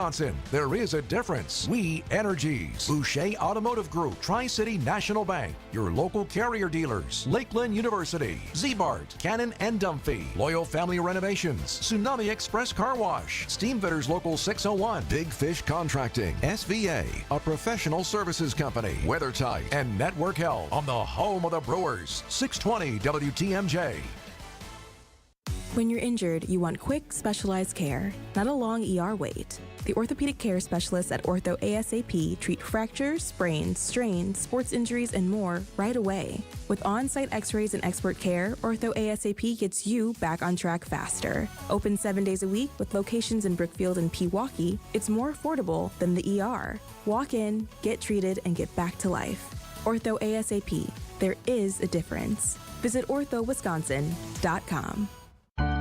Wisconsin, there is a difference. We Energies. Boucher Automotive Group, Tri-City National Bank, your local carrier dealers, Lakeland University, Z-Bart, Cannon and Dunphy, Loyal Family Renovations, Tsunami Express Car Wash, Steamfitters Local 601, Big Fish Contracting, SVA, a professional services company, WeatherTight, and Network Health on the home of the Brewers, 620 WTMJ. When you're injured, you want quick, specialized care, not a long ER wait. The orthopedic care specialists at Ortho ASAP treat fractures, sprains, strains, sports injuries, and more right away. With on-site x-rays and expert care, Ortho ASAP gets you back on track faster. Open 7 days a week with locations in Brookfield and Pewaukee, it's more affordable than the ER. Walk in, get treated, and get back to life. Ortho ASAP. There is a difference. Visit orthowisconsin.com.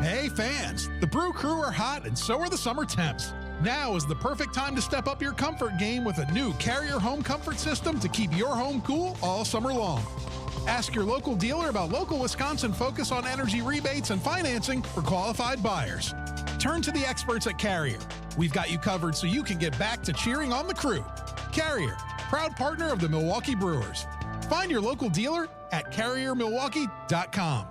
Hey fans, the Brew Crew are hot and so are the summer temps. Now is the perfect time to step up your comfort game with a new Carrier home comfort system to keep your home cool all summer long. Ask your local dealer about local Wisconsin focus on energy rebates and financing for qualified buyers. Turn to the experts at Carrier. We've got you covered so you can get back to cheering on the Crew. Carrier, proud partner of the Milwaukee Brewers. Find your local dealer at carriermilwaukee.com.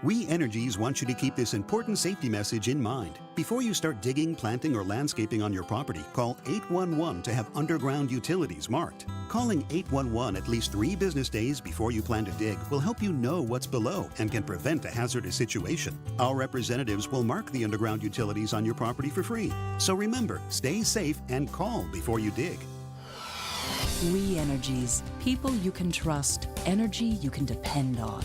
We Energies want you to keep this important safety message in mind. Before you start digging, planting, or landscaping on your property, call 811 to have underground utilities marked. Calling 811 at least 3 business days before you plan to dig will help you know what's below and can prevent a hazardous situation. Our representatives will mark the underground utilities on your property for free. So remember, stay safe and call before you dig. We Energies. People you can trust. Energy you can depend on.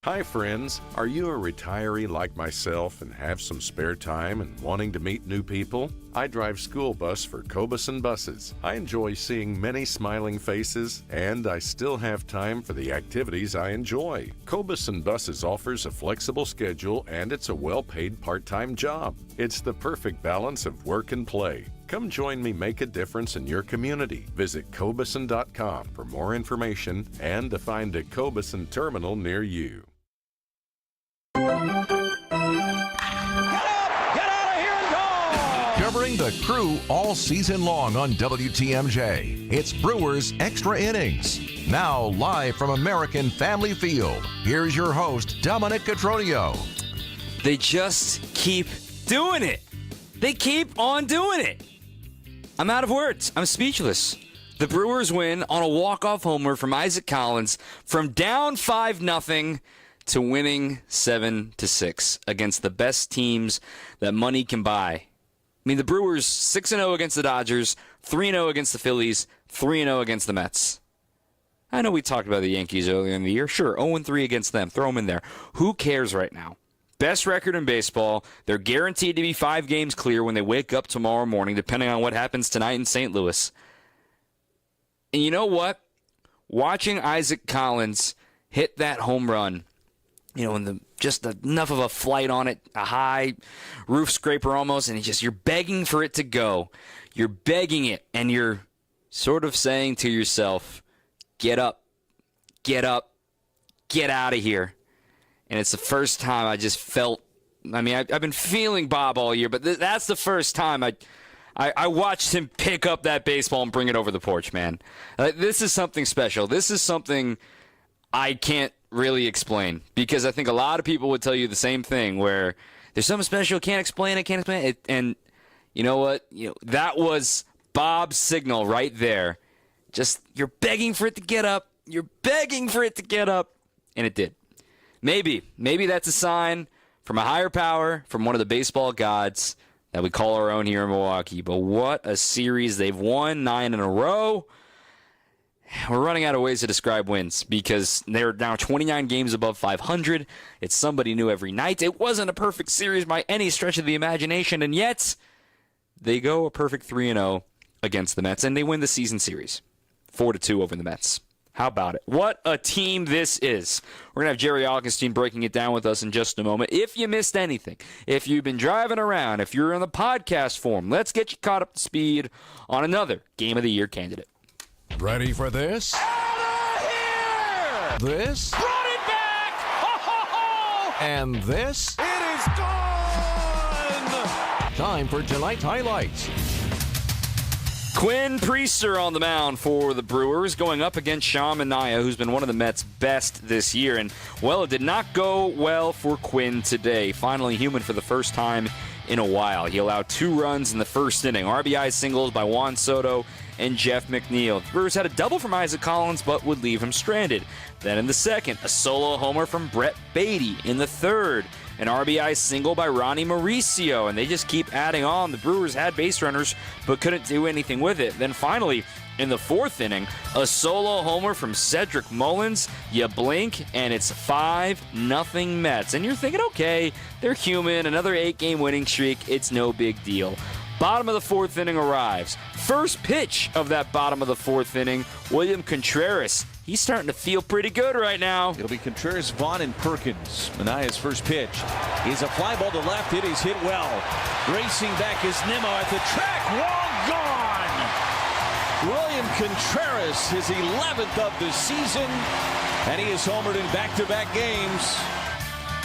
Hi friends, are you a retiree like myself and have some spare time and wanting to meet new people? I drive school bus for Cobuson Buses. I enjoy seeing many smiling faces, and I still have time for the activities I enjoy. Cobuson Buses offers a flexible schedule, and it's a well-paid part-time job. It's the perfect balance of work and play. Come join me make a difference in your community. Visit Cobuson.com for more information and to find a Cobuson terminal near you. Covering the Crew all season long on WTMJ, it's Brewers Extra Innings. Now live from American Family Field, here's your host, Dominic Cotroneo. They just keep doing it. They keep on doing it. I'm out of words. I'm speechless. The Brewers win on a walk-off homer from Isaac Collins from down 5-0 to winning 7-6 against the best teams that money can buy. I mean, the Brewers 6-0 against the Dodgers, 3-0 against the Phillies, 3-0 against the Mets. I know we talked about the Yankees earlier in the year. Sure, 0-3 against them. Throw them in there. Who cares right now? Best record in baseball. They're guaranteed to be 5 games clear when they wake up tomorrow morning, depending on what happens tonight in St. Louis. And you know what? Watching Isaac Collins hit that home run, and just enough of a flight on it, a high roof scraper almost, and you're begging for it to go. You're begging it, and you're sort of saying to yourself, get up, get out of here. And it's the first time I just felt, I've been feeling Bob all year, but that's the first time I watched him pick up that baseball and bring it over the porch, man. This is something special. This is something I can't really explain, because I think a lot of people would tell you the same thing, where there's something special, can't explain it. And you know what? That was Bob's signal right there. Just, you're begging for it to get up. You're begging for it to get up. And it did. Maybe that's a sign from a higher power, from one of the baseball gods that we call our own here in Milwaukee. But what a series. They've won 9 in a row. We're running out of ways to describe wins, because they're now 29 games above 500. It's somebody new every night. It wasn't a perfect series by any stretch of the imagination, and yet they go a perfect 3-0 against the Mets, and they win the season series 4-2 over the Mets. How about it? What a team this is. We're going to have Jerry Augustine breaking it down with us in just a moment. If you missed anything, if you've been driving around, if you're in the podcast form, let's get you caught up to speed on another Game of the Year candidate. Ready for this? Out of here! This? Brought it back! Ho, ho, ho! And this? It is gone! Time for tonight's highlights. Quinn Priester on the mound for the Brewers, going up against Sean Manaea, who's been one of the Mets' best this year. And, well, it did not go well for Quinn today. Finally human for the first time in a while. He allowed 2 runs in the first inning. RBI singles by Juan Soto and Jeff McNeil. The Brewers had a double from Isaac Collins, but would leave him stranded. Then in the second, a solo homer from Brett Beatty. In the third, an RBI single by Ronnie Mauricio, and they just keep adding on. The Brewers had base runners, but couldn't do anything with it. Then finally, in the fourth inning, a solo homer from Cedric Mullins. You blink, and it's 5-0 Mets. And you're thinking, okay, they're human, another 8-game winning streak, it's no big deal. Bottom of the fourth inning arrives. First pitch of that bottom of the fourth inning, William Contreras. He's starting to feel pretty good right now. It'll be Contreras, Vaughn, and Perkins. Manaea's first pitch is a fly ball to left. It is hit well. Racing back is Nimmo at the track. Long gone. William Contreras, his 11th of the season, and he is homered in back-to-back games.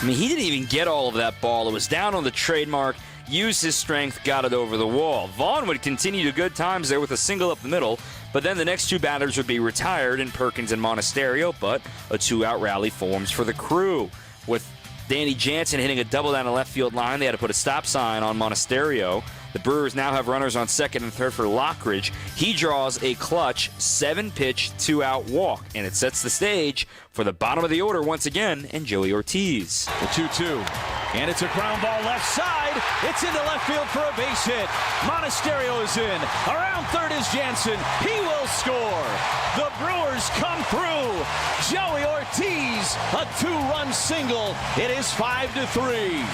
I mean, he didn't even get all of that ball. It was down on the trademark. Used his strength, got it over the wall. Vaughn would continue to good times there with a single up the middle, but then the next 2 batters would be retired in Perkins and Monasterio, but a 2-out rally forms for the Crew. With Danny Jansen hitting a double down the left field line, they had to put a stop sign on Monasterio. The Brewers now have runners on second and third for Lockridge. He draws a clutch 7-pitch, 2-out walk, and it sets the stage for the bottom of the order once again and Joey Ortiz. The 2-2. And it's a ground ball left side. It's into left field for a base hit. Monasterio is in. Around third is Jansen. He will score. The Brewers come through. Joey Ortiz, a 2-run single. It is 5-3.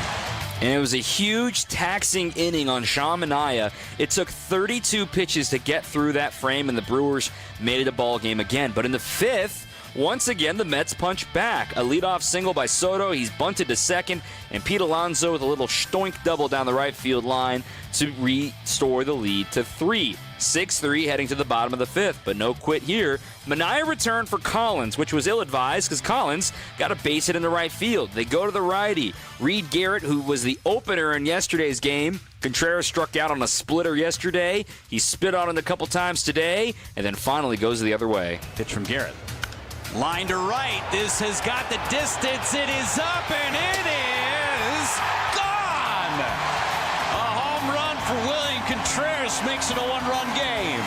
And it was a huge taxing inning on Sean Manaea. It took 32 pitches to get through that frame, and the Brewers made it a ball game again. But in the fifth, once again, the Mets punch back. A leadoff single by Soto. He's bunted to second, and Pete Alonso with a little stoink double down the right field line to restore the lead to 3. 6-3 heading to the bottom of the fifth, but no quit here. Manaea returned for Collins, which was ill-advised because Collins got a base hit in the right field. They go to the righty. Reed Garrett, who was the opener in yesterday's game. Contreras struck out on a splitter yesterday. He spit on it a couple times today, and then finally goes the other way. Pitch from Garrett. Line to right. This has got the distance. It is up, and it is gone. A home run for William Contreras makes it a 1-run game.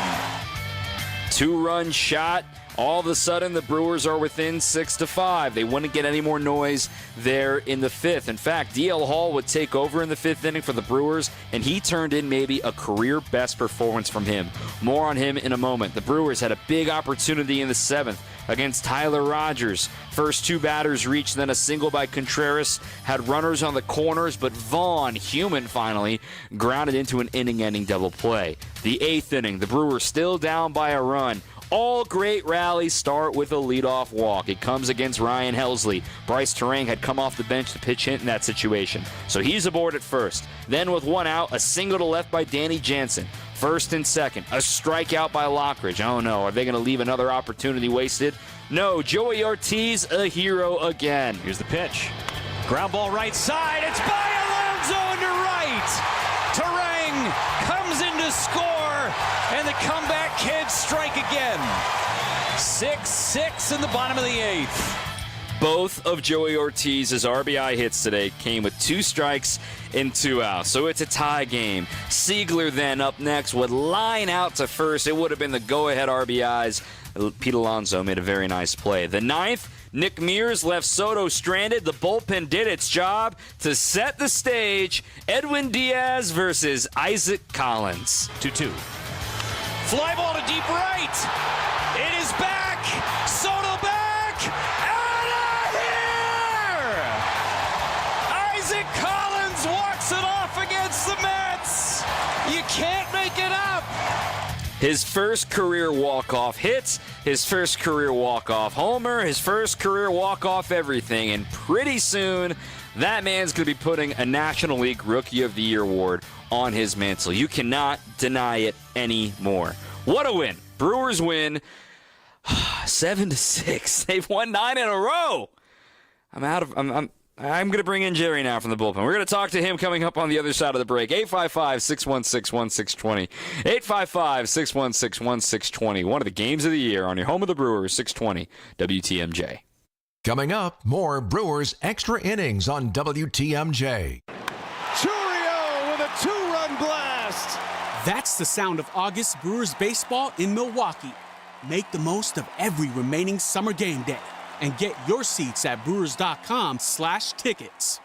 2-run shot. All of a sudden, the Brewers are within 6-5. They wouldn't get any more noise there in the fifth. In fact, D.L. Hall would take over in the fifth inning for the Brewers, and he turned in maybe a career-best performance from him. More on him in a moment. The Brewers had a big opportunity in the seventh against Tyler Rogers. First 2 batters reached, then a single by Contreras. Had runners on the corners, but Vaughn, human finally, grounded into an inning-ending double play. The 8th inning, the Brewers still down by a run. All great rallies start with a leadoff walk. It comes against Ryan Helsley. Bryce Terang had come off the bench to pitch hit in that situation, so he's aboard at first. Then with 1 out, a single to left by Danny Jansen. First and second, a strikeout by Lockridge. Oh no, are they going to leave another opportunity wasted? No, Joey Ortiz, a hero again. Here's the pitch. Ground ball right side. It's by Alonso into right. Terang comes in to score, and the comeback kids strike again. 6-6 in the bottom of the 8th. Both of Joey Ortiz's RBI hits today came with 2 strikes and 2 outs, so it's a tie game. Siegler then up next would line out to first. It would have been the go-ahead RBIs. Pete Alonso made a very nice play. The 9th, Nick Mears left Soto stranded. The bullpen did its job to set the stage. Edwin Diaz versus Isaac Collins. 2-2. Fly ball to deep right. It is back. Soto back. Out of here! Isaac Collins walks it off against the Mets. You can't make it up. His first career walk-off hits, his first career walk-off homer, his first career walk-off everything. And pretty soon, that man's going to be putting a National League Rookie of the Year award on his mantle. You cannot deny it anymore. What a win. Brewers win 7-6. They've won 9 in a row. I'm I'm going to bring in Jerry now from the bullpen. We're going to talk to him coming up on the other side of the break. 855-616-1620. 855-616-1620. One of the games of the year on your home of the Brewers, 620 WTMJ. Coming up, more Brewers extra innings on WTMJ. Cotroneo with a 2-run blast. That's the sound of August Brewers baseball in Milwaukee. Make the most of every remaining summer game day and get your seats at brewers.com/tickets.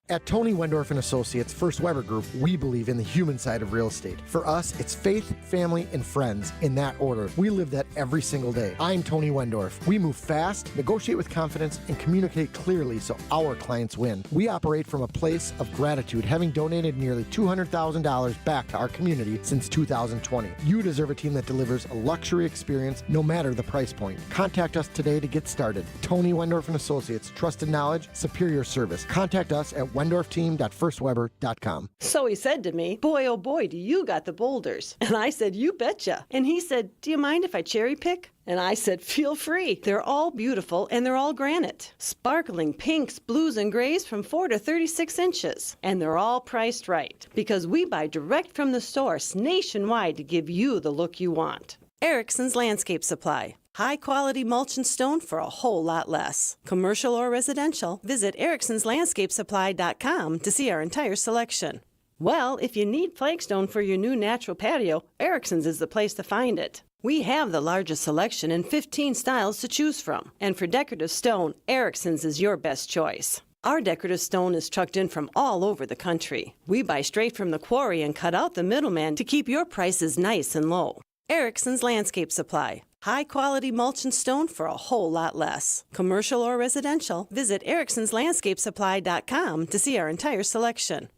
At Tony Wendorf and Associates First Weber Group, we believe in the human side of real estate. For us, it's faith, family, and friends in that order. We live that every single day. I'm Tony Wendorf. We move fast, negotiate with confidence, and communicate clearly so our clients win. We operate from a place of gratitude, having donated nearly $200,000 back to our community since 2020. You deserve a team that delivers a luxury experience no matter the price point. Contact us today to get started. Tony Wendorf and Associates, trusted knowledge, superior service. Contact us at WendorfTeam.firstweber.com. So he said to me, boy, oh boy, do you got the boulders. And I said, you betcha. And he said, do you mind if I cherry pick? And I said, feel free. They're all beautiful and they're all granite. Sparkling pinks, blues, and grays from 4 to 36 inches. And they're all priced right because we buy direct from the source nationwide to give you the look you want. Erickson's Landscape Supply. High-quality mulch and stone for a whole lot less. Commercial or residential, visit ericksonslandscapesupply.com to see our entire selection. Well, if you need flagstone for your new natural patio, Erickson's is the place to find it. We have the largest selection and 15 styles to choose from. And for decorative stone, Erickson's is your best choice. Our decorative stone is trucked in from all over the country. We buy straight from the quarry and cut out the middleman to keep your prices nice and low. Erickson's Landscape Supply. High-quality mulch and stone for a whole lot less. Commercial or residential, visit ericksonslandscapesupply.com to see our entire selection.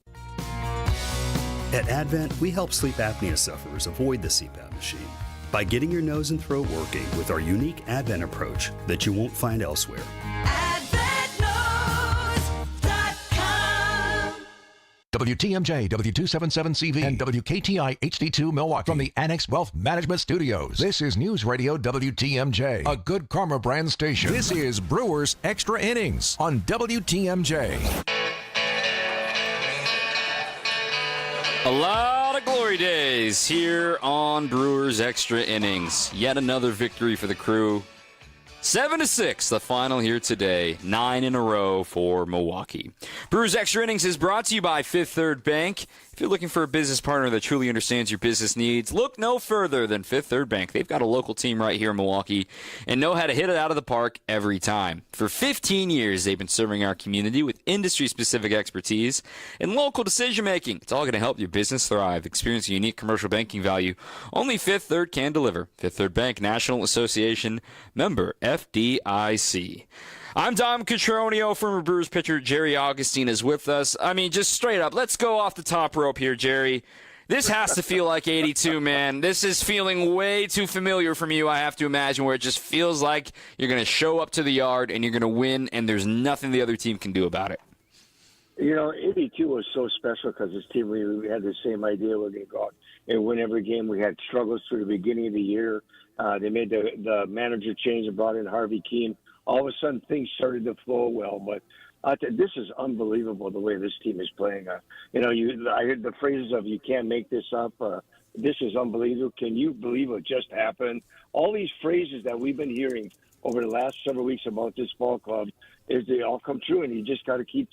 At Advent, we help sleep apnea sufferers avoid the CPAP machine by getting your nose and throat working with our unique Advent approach that you won't find elsewhere. WTMJ, W277CV, and WKTI HD2 Milwaukee from the Annex Wealth Management Studios. This is News Radio WTMJ, a Good Karma brand station. This is Brewers Extra Innings on WTMJ. A lot of glory days here on Brewers Extra Innings. Yet another victory for the crew. 7-6, the final here today. 9 in a row for Milwaukee. Brewers Extra Innings is brought to you by Fifth Third Bank. If you're looking for a business partner that truly understands your business needs, look no further than Fifth Third Bank. They've got a local team right here in Milwaukee and know how to hit it out of the park every time. For 15 years, they've been serving our community with industry-specific expertise and local decision-making. It's all going to help your business thrive. Experience a unique commercial banking value only Fifth Third can deliver. Fifth Third Bank, National Association, member FDIC. I'm Dom Cotroneo. Former Brewers pitcher Jerry Augustine is with us. I mean, just straight up, let's go off the top rope here, Jerry. This has to feel like 82, man. This is feeling way too familiar from you, I have to imagine, where it just feels like you're going to show up to the yard and you're going to win, and there's nothing the other team can do about it. You know, 82 was so special because this team, we had the same idea. We're going to go out and win every game. We had struggles through the beginning of the year. They made the manager change and brought in Harvey Keene. All of a sudden, things started to flow well. But this is unbelievable the way this team is playing. I heard the phrases of "you can't make this up." This is unbelievable. Can you believe what just happened? All these phrases that we've been hearing over the last several weeks about this ball club, they all come true, and you just got to keep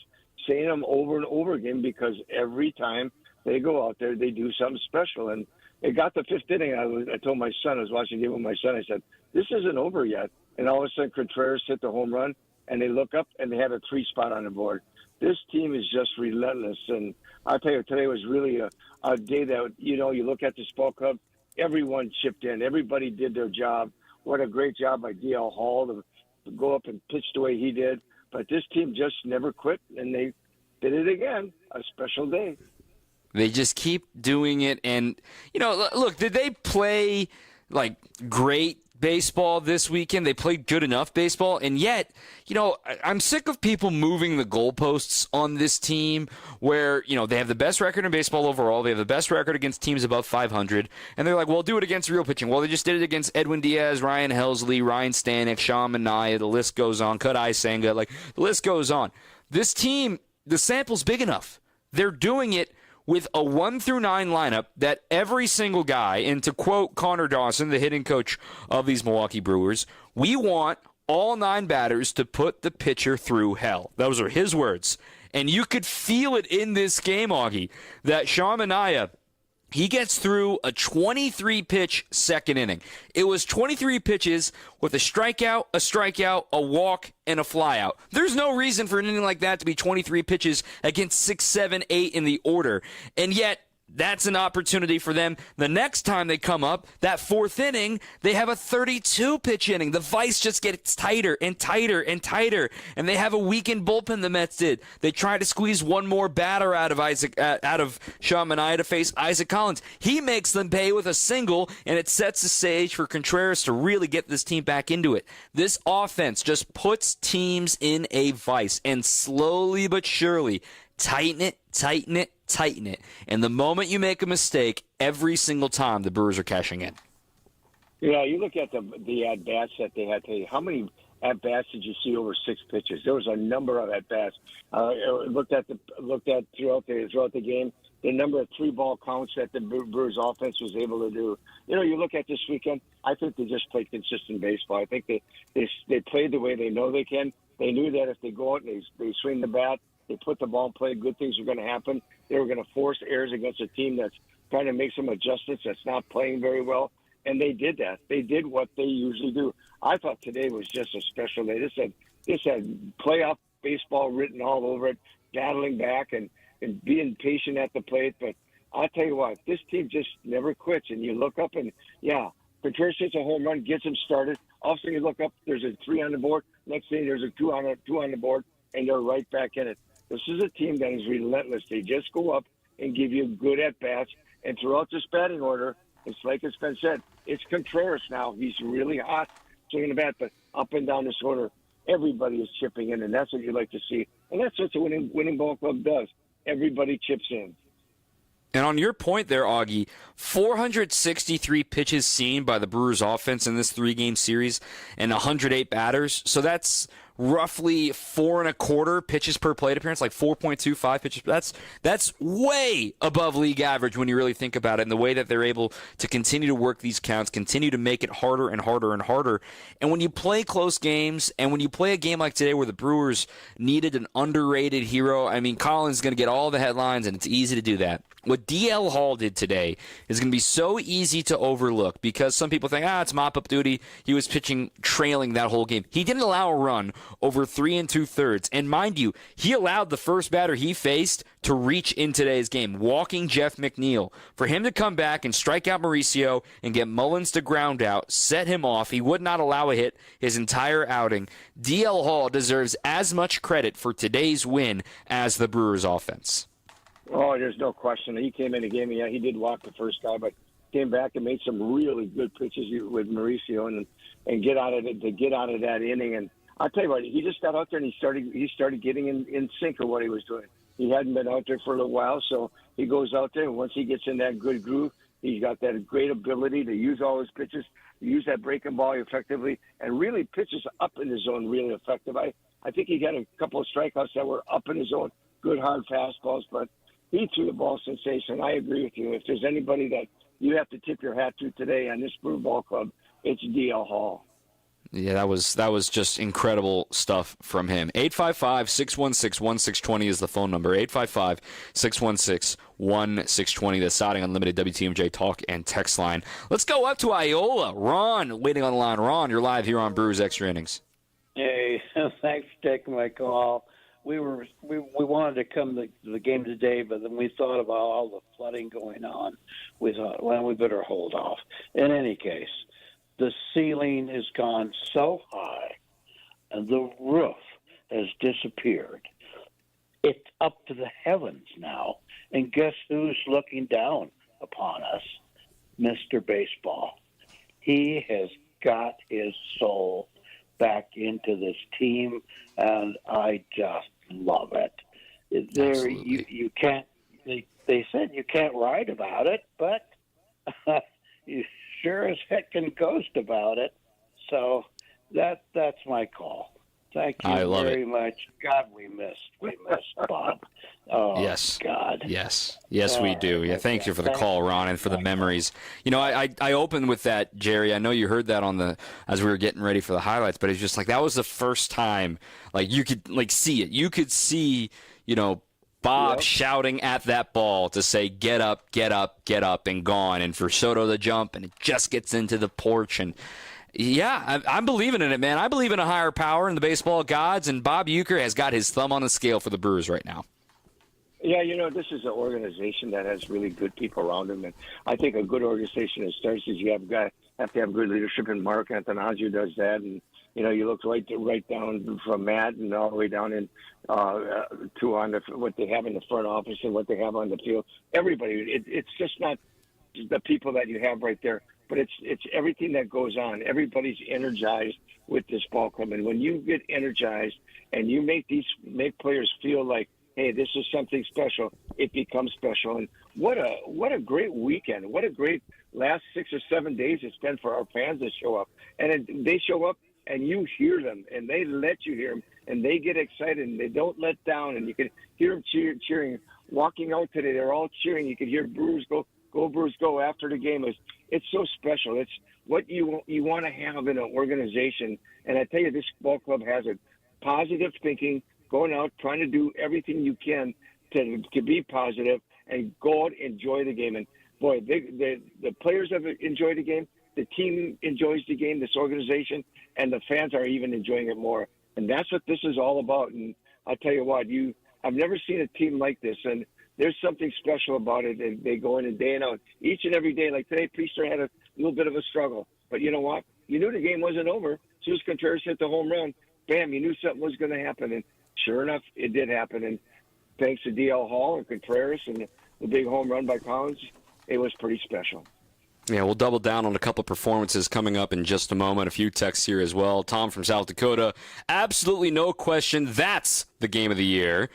saying them over and over again because every time they go out there, they do something special. And it got the fifth inning. I told my son, I was watching the game with my son, I said, this isn't over yet. And all of a sudden, Contreras hit the home run, and they look up, and they had a 3 spot on the board. This team is just relentless. And I'll tell you, today was really a day that, you look at this ball club, everyone chipped in. Everybody did their job. What a great job by D.L. Hall to go up and pitch the way he did. But this team just never quit, and they did it again. A special day. They just keep doing it. And, look, did they play, great baseball this weekend. They played good enough baseball, and yet, I'm sick of people moving the goalposts on this team where, they have the best record in baseball overall. They have the best record against teams above 500, and they're like, well, do it against real pitching. Well, they just did it against Edwin Diaz, Ryan Helsley, Ryan Stanek, Sean Manaea. The list goes on. Kodai Senga. The list goes on. This team, the sample's big enough. They're doing it with a 1 through 9 lineup that every single guy, and to quote Connor Dawson, the hitting coach of these Milwaukee Brewers, we want all 9 batters to put the pitcher through hell. Those are his words. And you could feel it in this game, Augie, that Sean Manaea, he gets through a 23-pitch second inning. It was 23 pitches with a strikeout, a walk, and a flyout. There's no reason for an inning like that to be 23 pitches against 6, 7, 8 in the order. And yet, that's an opportunity for them. The next time they come up, that 4th inning, they have a 32-pitch inning. The vice just gets tighter and tighter and tighter, and they have a weakened bullpen, the Mets did. They try to squeeze one more batter out of Sean Manaea to face Isaac Collins. He makes them pay with a single, and it sets the stage for Contreras to really get this team back into it. This offense just puts teams in a vice, and slowly but surely, tighten it. And the moment you make a mistake, every single time the Brewers are cashing in. Yeah, you look at the at-bats that they had today. How many at-bats did you see over 6 pitches? There was a number of at-bats. Looked at throughout the game, the number of 3-ball counts that the Brewers offense was able to do. You look at this weekend, I think they just played consistent baseball. I think they played the way they know they can. They knew that if they go out and they swing the bat, they put the ball in play, good things are going to happen. They were going to force errors against a team that's trying to make some adjustments, that's not playing very well. And they did that. They did what they usually do. I thought today was just a special day. This had playoff baseball written all over it, battling back and being patient at the plate. But I'll tell you what, this team just never quits. And you look up and, Contreras hits a home run, gets him started. All of a sudden you look up, there's a 3 on the board. Next thing, there's a 2 on the board, and they're right back in it. This is a team that is relentless. They just go up and give you good at-bats. And throughout this batting order, it's like it's been said, it's Contreras now. He's really hot swinging the bat, but up and down this order, everybody is chipping in, and that's what you like to see. And that's what the winning ball club does. Everybody chips in. And on your point there, Augie, 463 pitches seen by the Brewers offense in this 3-game series and 108 batters. So that's roughly 4 1/4 pitches per plate appearance, like 4.25 pitches. That's way above league average when you really think about it, and the way that they're able to continue to work these counts, continue to make it harder and harder and harder. And when you play close games, and when you play a game like today where the Brewers needed an underrated hero, Collins is going to get all the headlines, and it's easy to do that. What DL Hall did today is going to be so easy to overlook because some people think, it's mop-up duty. He was pitching trailing that whole game. He didn't allow a run over 3 2/3. And mind you, he allowed the first batter he faced to reach in today's game, walking Jeff McNeil. For him to come back and strike out Mauricio and get Mullins to ground out, set him off. He would not allow a hit his entire outing. DL Hall deserves as much credit for today's win as the Brewers offense. Oh, there's no question. He came in the game. Yeah, he did walk the first guy, but came back and made some really good pitches with Mauricio and get out of that inning. And I'll tell you what, he just got out there and he started getting in sync of what he was doing. He hadn't been out there for a little while, so he goes out there, and once he gets in that good groove, he's got that great ability to use all his pitches, use that breaking ball effectively, and really pitches up in the zone really effective. I think he got a couple of strikeouts that were up in the zone, good hard fastballs, but he threw the ball sensation. I agree with you. If there's anybody that you have to tip your hat to today on this Brew Ball Club, it's DL Hall. Yeah, that was just incredible stuff from him. 855-616-1620 is the phone number. 855-616-1620, the Siding Unlimited WTMJ talk and text line. Let's go up to Iola. Ron waiting on the line. Ron, you're live here on Brewers Extra Innings. Hey, thanks for taking my call. We wanted to come to the game today, but then we thought about all the flooding going on. We thought, well, we better hold off. In any case, the ceiling has gone so high, and the roof has disappeared. It's up to the heavens now, and guess who's looking down upon us? Mr. Baseball. He has got his soul back into this team, and I just love it. There, you can't. They said you can't write about it, but you sure as heck can ghost about it. So that's my call. Thank you very much. God, we missed Bob. Oh, yes. God. Yes, we do. Yeah, thank you for the call, Ron, and for the memories. You know, I opened with that, Jerry. I know you heard that as we were getting ready for the highlights, but it's just like that was the first time, like you could see it. You could see, you know, Bob shouting at that ball to say, get up, get up, get up, and gone. And for Soto to jump, and it just gets into the porch. And, yeah, I'm believing in it, man. I believe in a higher power in the baseball gods, and Bob Uecker has got his thumb on the scale for the Brewers right now. Yeah, you know, this is an organization that has really good people around them. And I think a good organization that starts is you have to have good leadership, and Mark Antonazio does that. And, you know, you look right down from Matt and all the way down in to on what they have in the front office and what they have on the field. Everybody, it's just not the people that you have right there, but it's everything that goes on. Everybody's energized with this ball club, and when you get energized and you make players feel like, hey, this is something special, it becomes special. And what a great weekend! What a great last 6 or 7 days it's been for our fans to show up, and they show up. And you hear them, and they let you hear them, and they get excited, and they don't let down, and you can hear them cheering. Walking out today, they're all cheering. You can hear Brewers go Brewers go after the game. It's so special. It's what you want to have in an organization. And I tell you, this ball club has a positive thinking, going out, trying to do everything you can to be positive and go out and enjoy the game. And, boy, the players have enjoyed the game. The team enjoys the game, this organization, and the fans are even enjoying it more. And that's what this is all about. And I'll tell you what, I've never seen a team like this, and there's something special about it. And they go in and day and out, each and every day. Like today, Priester had a little bit of a struggle. But you know what? You knew the game wasn't over. As soon as Contreras hit the home run, bam, you knew something was going to happen. And sure enough, it did happen. And thanks to DL Hall and Contreras and the big home run by Collins, it was pretty special. Yeah, we'll double down on a couple performances coming up in just a moment. A few texts here as well. Tom from South Dakota, absolutely no question, that's the game of the year.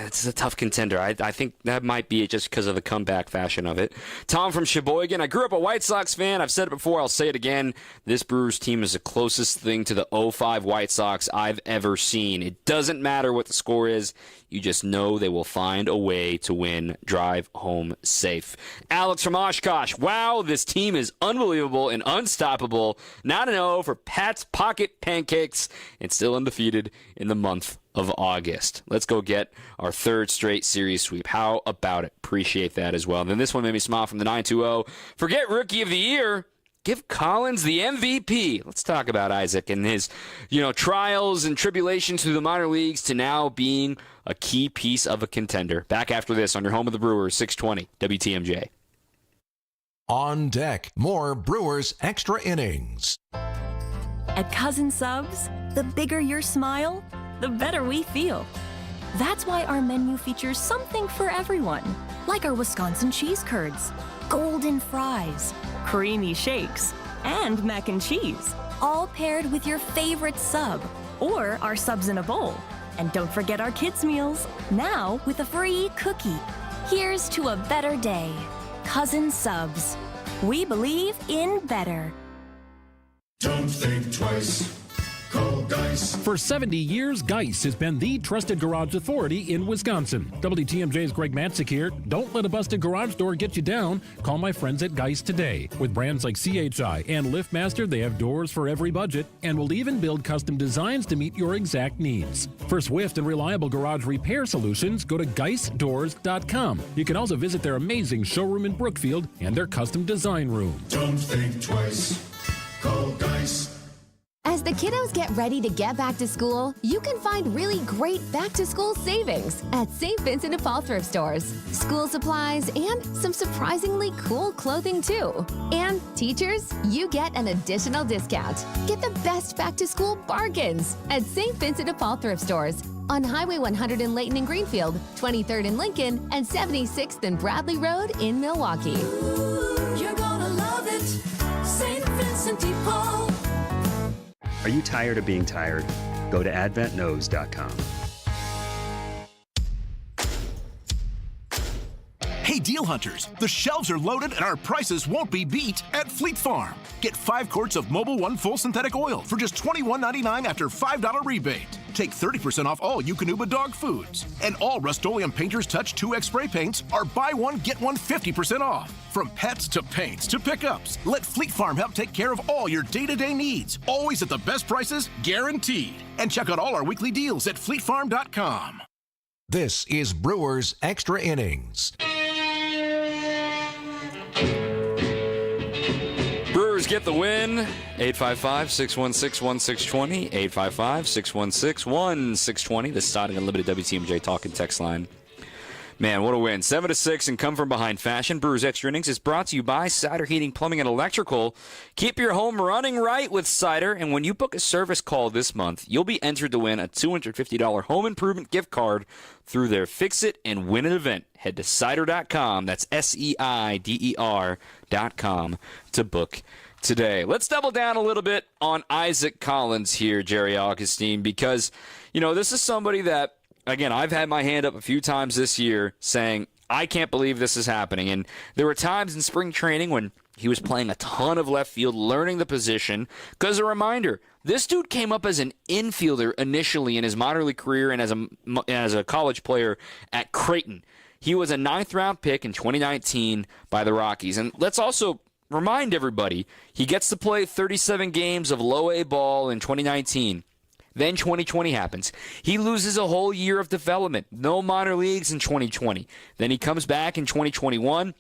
It's a tough contender. I think that might be it just because of the comeback fashion of it. Tom from Sheboygan, I grew up a White Sox fan. I've said it before, I'll say it again. This Brewers team is the closest thing to the 05 White Sox I've ever seen. It doesn't matter what the score is. You just know they will find a way to win. Drive home safe. Alex from Oshkosh, wow, this team is unbelievable and unstoppable. Not an O for Pat's Pocket Pancakes, and still undefeated in the month of August. Let's go get our third straight series sweep. How about it? Appreciate that as well. And then this one made me smile from the 920. Forget Rookie of the Year. Give Collins the MVP. Let's talk about Isaac and his, trials and tribulations through the minor leagues to now being a key piece of a contender. Back after this on your home of the Brewers, 620 WTMJ. On deck, more Brewers Extra Innings. At Cousin Subs, the bigger your smile, the better we feel. That's why our menu features something for everyone, like our Wisconsin cheese curds, golden fries, creamy shakes, and mac and cheese, all paired with your favorite sub, or our subs in a bowl. And don't forget our kids' meals, now with a free cookie. Here's to a better day. Cousin Subs. We believe in better. Don't think twice. Call Geis. For 70 years, Geis has been the trusted garage authority in Wisconsin. WTMJ's Greg Matzik here. Don't let a busted garage door get you down. Call my friends at Geis today. With brands like CHI and LiftMaster, they have doors for every budget and will even build custom designs to meet your exact needs. For swift and reliable garage repair solutions, go to GeisDoors.com. You can also visit their amazing showroom in Brookfield and their custom design room. Don't think twice. Call Geis. As the kiddos get ready to get back to school, you can find really great back-to-school savings at St. Vincent de Paul thrift stores. School supplies and some surprisingly cool clothing, too. And teachers, you get an additional discount. Get the best back-to-school bargains at St. Vincent de Paul thrift stores on Highway 100 in Layton and Greenfield, 23rd in Lincoln, and 76th and Bradley Road in Milwaukee. You're gonna love it. St. Vincent de Paul. Are you tired of being tired? Go to adventknows.com. Hey, deal hunters, the shelves are loaded and our prices won't be beat at Fleet Farm. Get 5 quarts of Mobil 1 full synthetic oil for just $21.99 after $5 rebate. Take 30% off all Eukanuba dog foods. And all Rust-Oleum Painter's Touch 2X spray paints are buy one, get one 50% off. From pets to paints to pickups, let Fleet Farm help take care of all your day-to-day needs. Always at the best prices, guaranteed. And check out all our weekly deals at fleetfarm.com. This is Brewers Extra Innings. Brewers get the win. 855-616-1620. 855-616-1620. The starting unlimited WTMJ talking text line. Man, what a win. 7-6 and come from behind fashion. Brewers Extra Innings is brought to you by Cider Heating, Plumbing, and Electrical. Keep your home running right with Cider, and when you book a service call this month, you'll be entered to win a $250 home improvement gift card through their Fix It and Win It event. Head to cider.com, that's SEIDER.com, to book today. Let's double down a little bit on Isaac Collins here, Jerry Augustine, because, this is somebody that, again, I've had my hand up a few times this year saying, I can't believe this is happening. And there were times in spring training when he was playing a ton of left field, learning the position. Because a reminder, this dude came up as an infielder initially in his minor league career and as a college player at Creighton. He was a 9th-round pick in 2019 by the Rockies. And let's also remind everybody, he gets to play 37 games of low-A ball in 2019. Then 2020 happens. He loses a whole year of development. No minor leagues in 2020. Then he comes back in 2021,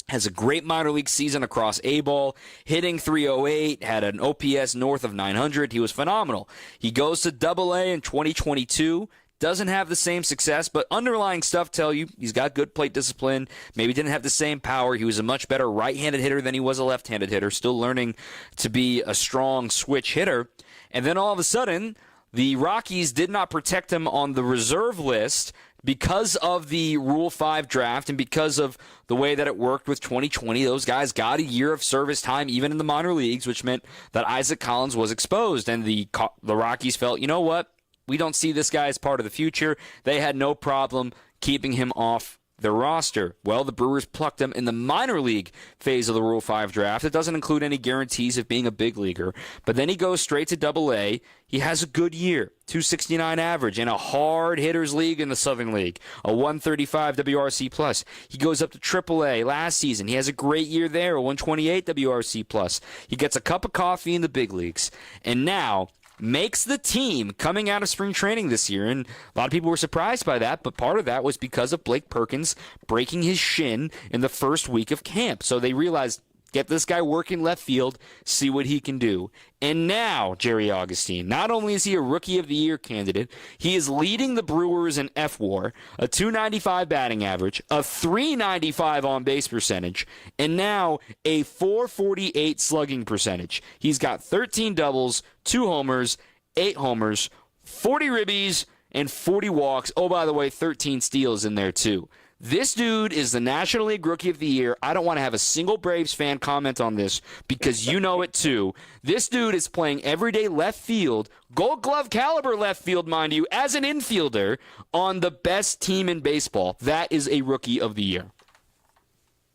has a great minor league season across A-ball, hitting .308, had an OPS north of 900. He was phenomenal. He goes to Double-A in 2022. Doesn't have the same success, but underlying stuff tell you he's got good plate discipline. Maybe didn't have the same power. He was a much better right-handed hitter than he was a left-handed hitter, still learning to be a strong switch hitter. And then all of a sudden, the Rockies did not protect him on the reserve list because of the Rule 5 draft and because of the way that it worked with 2020. Those guys got a year of service time even in the minor leagues, which meant that Isaac Collins was exposed. And the Rockies felt, you know what? We don't see this guy as part of the future. They had no problem keeping him off their roster. Well, the Brewers plucked him in the minor league phase of the Rule 5 draft. It doesn't include any guarantees of being a big leaguer. But then he goes straight to Double-A. He has a good year, 269 average in a hard hitters league in the Southern League, a 135 WRC+. He goes up to Triple-A last season. He has a great year there, a 128 WRC+. He gets a cup of coffee in the big leagues. And now makes the team coming out of spring training this year. And a lot of people were surprised by that, but part of that was because of Blake Perkins breaking his shin in the first week of camp. So they realized, get this guy working left field, see what he can do. And now, Jerry Augustine, not only is he a Rookie of the Year candidate, he is leading the Brewers in F-WAR, a .295 batting average, a .395 on-base percentage, and now a .448 slugging percentage. He's got 13 doubles, 2 homers, 8 homers, 40 ribbies, and 40 walks. Oh, by the way, 13 steals in there, too. This dude is the National League Rookie of the Year. I don't want to have a single Braves fan comment on this because you know it too. This dude is playing everyday left field, Gold Glove caliber left field, mind you, as an infielder on the best team in baseball. That is a Rookie of the Year.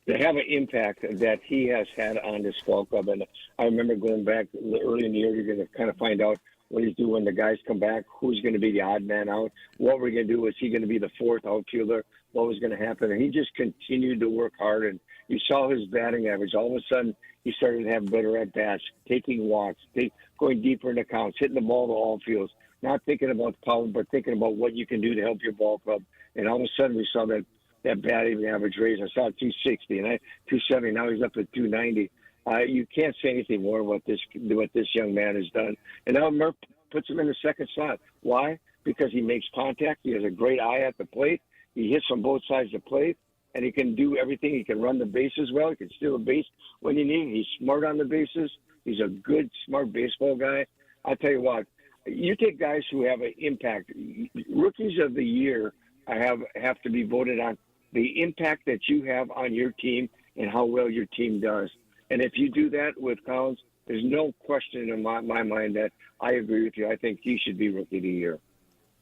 To have an impact that he has had on this ball club, and I remember going back early in the year, you're going to kind of find out what he's doing when the guys come back, who's going to be the odd man out, what we're going to do, is he going to be the 4th outfielder, what was going to happen, and he just continued to work hard, and you saw his batting average. All of a sudden, he started to have better at-bats, taking walks, going deeper in the counts, hitting the ball to all fields, not thinking about power, but thinking about what you can do to help your ball club, and all of a sudden, we saw that batting average raise. I saw 260, and 270, now he's up at 290. You can't say anything more about what this young man has done. And now Murph puts him in the second slot. Why? Because he makes contact. He has a great eye at the plate. He hits on both sides of the plate, and he can do everything. He can run the bases well. He can steal a base when you need it. He's smart on the bases. He's a good, smart baseball guy. I'll tell you what, you take guys who have an impact. Rookies of the Year have to be voted on the impact that you have on your team and how well your team does. And if you do that with Collins, there's no question in my mind that I agree with you. I think he should be Rookie of the Year.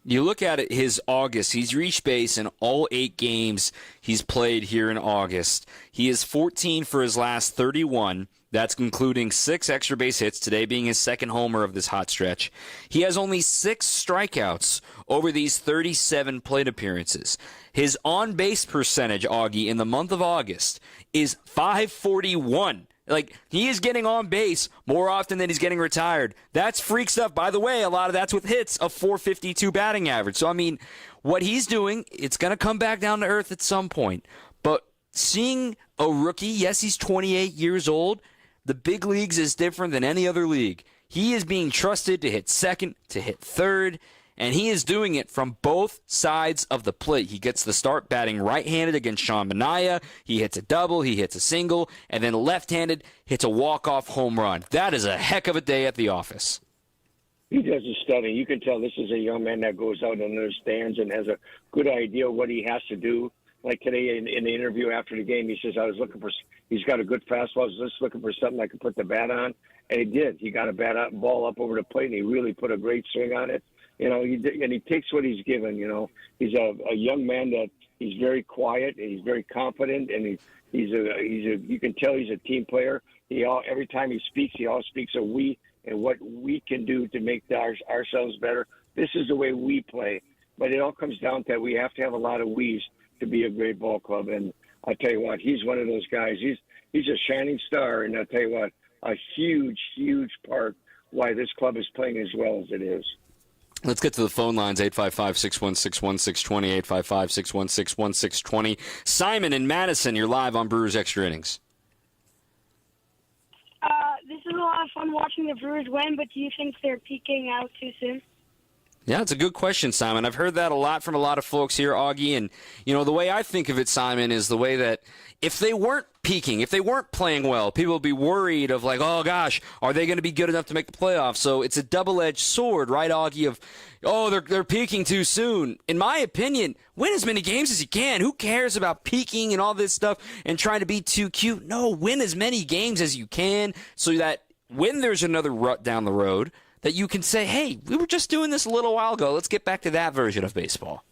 You look at it, his August, he's reached base in all 8 games he's played here in August. He is 14 for his last 31. That's including 6 extra base hits, today being his second homer of this hot stretch. He has only 6 strikeouts over these 37 plate appearances. His on-base percentage, Augie, in the month of August is .541. Like, he is getting on base more often than he's getting retired. That's freak stuff. By the way, a lot of that's with hits, a .452 batting average. So, I mean, what he's doing, it's going to come back down to earth at some point. But seeing a rookie, yes, he's 28 years old. The big leagues is different than any other league. He is being trusted to hit second, to hit third, and he is doing it from both sides of the plate. He gets the start batting right-handed against Sean Manaea. He hits a double, he hits a single, and then left-handed hits a walk-off home run. That is a heck of a day at the office. He does a study. You can tell this is a young man that goes out and understands and has a good idea of what he has to do. Like today in the interview after the game, he says, he's got a good fastball. I was just looking for something I could put the bat on. And he did. He got a ball up over the plate, and he really put a great swing on it. You know, he takes what he's given. You know, he's a young man that he's very quiet and he's very confident, and you can tell he's a team player. Every time he speaks, he always speaks of we and what we can do to make ourselves better. This is the way we play, but it all comes down to that we have to have a lot of we's to be a great ball club. And I tell you what, he's one of those guys. He's a shining star, and I tell you what, a huge part why this club is playing as well as it is. Let's get to the phone lines, 855-616-1620, 855-616-1620. Simon in Madison, you're live on Brewers Extra Innings. This is a lot of fun watching the Brewers win, but do you think they're peaking out too soon? Yeah, it's a good question, Simon. I've heard that a lot from a lot of folks here, Augie. And, the way I think of it, Simon, is the way that if they weren't peaking, if they weren't playing well, people would be worried of like, oh, gosh, are they going to be good enough to make the playoffs? So it's a double-edged sword, right, Augie, of, they're peaking too soon. In my opinion, win as many games as you can. Who cares about peaking and all this stuff and trying to be too cute? No, win as many games as you can so that when there's another rut down the road, that you can say, hey, we were just doing this a little while ago. Let's get back to that version of baseball.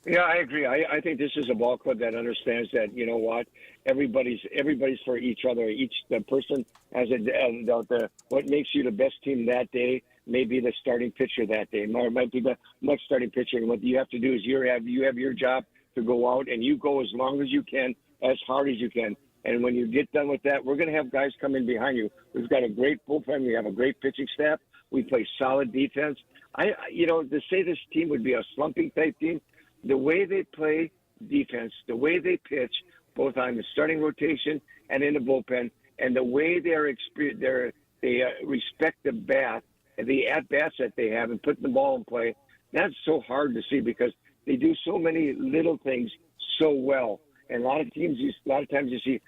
Yeah, I agree. I think this is a ball club that understands that, you know what, everybody's for each other. The person has what makes you the best team that day may be the starting pitcher that day. Or it might be the next starting pitcher. And what you have to do is you have your job to go out and you go as long as you can, as hard as you can. And when you get done with that, we're going to have guys come in behind you. We've got a great bullpen. We have a great pitching staff. We play solid defense. To say this team would be a slumping type team, the way they play defense, the way they pitch, both on the starting rotation and in the bullpen, and the way they respect the bat and the at-bats that they have and putting the ball in play, that's so hard to see because they do so many little things so well. And a lot of times you see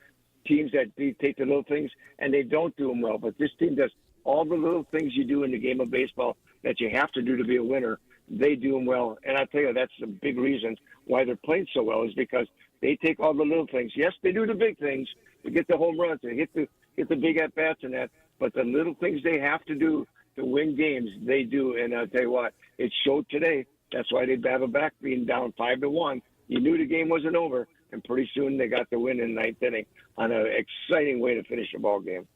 teams that take the little things and they don't do them well. But this team does all the little things you do in the game of baseball that you have to do to be a winner. They do them well. And I tell you, that's the big reason why they're playing so well is because they take all the little things. Yes, they do the big things to get the home runs, to hit the big at-bats and that. But the little things they have to do to win games, they do. And I'll tell you what, it showed today. That's why they battled back being down 5-1. You knew the game wasn't over. And pretty soon they got the win in the ninth inning on an exciting way to finish the ball game.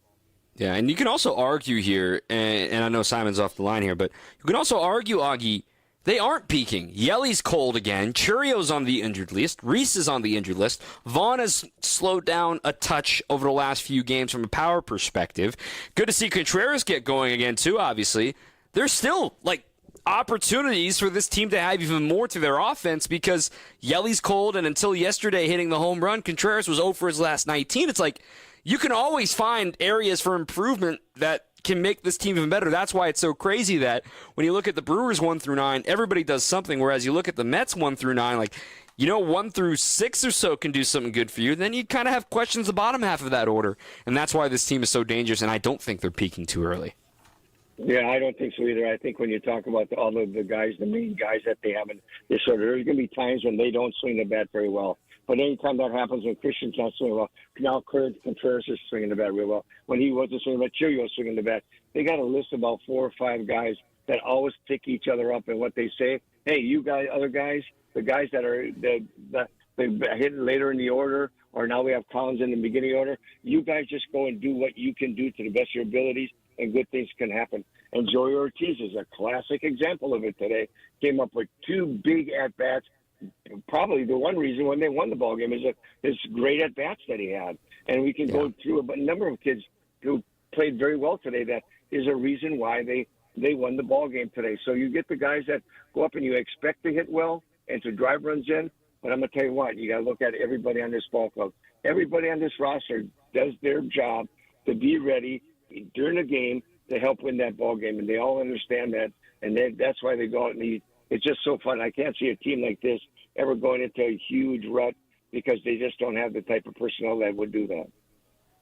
Yeah, and you can also argue here, and I know Simon's off the line here, but you can also argue, Augie, they aren't peaking. Yelly's cold again. Churio's on the injured list. Reese is on the injured list. Vaughn has slowed down a touch over the last few games from a power perspective. Good to see Contreras get going again, too, obviously. There's still, opportunities for this team to have even more to their offense because Yelly's cold, and until yesterday hitting the home run, Contreras was 0 for his last 19. It's like you can always find areas for improvement that can make this team even better. That's why it's so crazy that when you look at the Brewers 1-9, everybody does something, whereas you look at the Mets 1-9, 1 through 6 or so can do something good for you. Then you kind of have questions the bottom half of that order, and that's why this team is so dangerous, and I don't think they're peaking too early. Yeah, I don't think so either. I think when you talk about all of the guys, the main guys that they have in this order, there's going to be times when they don't swing the bat very well. But anytime that happens, when Christian's not swinging well, now Contreras is swinging the bat real well. When he wasn't swinging the bat, Chilio was swinging the bat. They got a list of about 4 or 5 guys that always pick each other up and what they say. Hey, you guys, other guys, the guys that are they hit later in the order, or now we have Collins in the beginning order. You guys just go and do what you can do to the best of your abilities, and good things can happen. And Joey Ortiz is a classic example of it today. Came up with 2 big at-bats. Probably the one reason when they won the ball game is his great at-bats that he had. And we can go through a number of kids who played very well today that is a reason why they won the ball game today. So you get the guys that go up and you expect to hit well and to drive runs in. But I'm going to tell you what, you got to look at everybody on this ball club. Everybody on this roster does their job to be ready during the game to help win that ball game. And they all understand that. And that's why they go out and it's just so fun. I can't see a team like this ever going into a huge rut because they just don't have the type of personnel that would do that.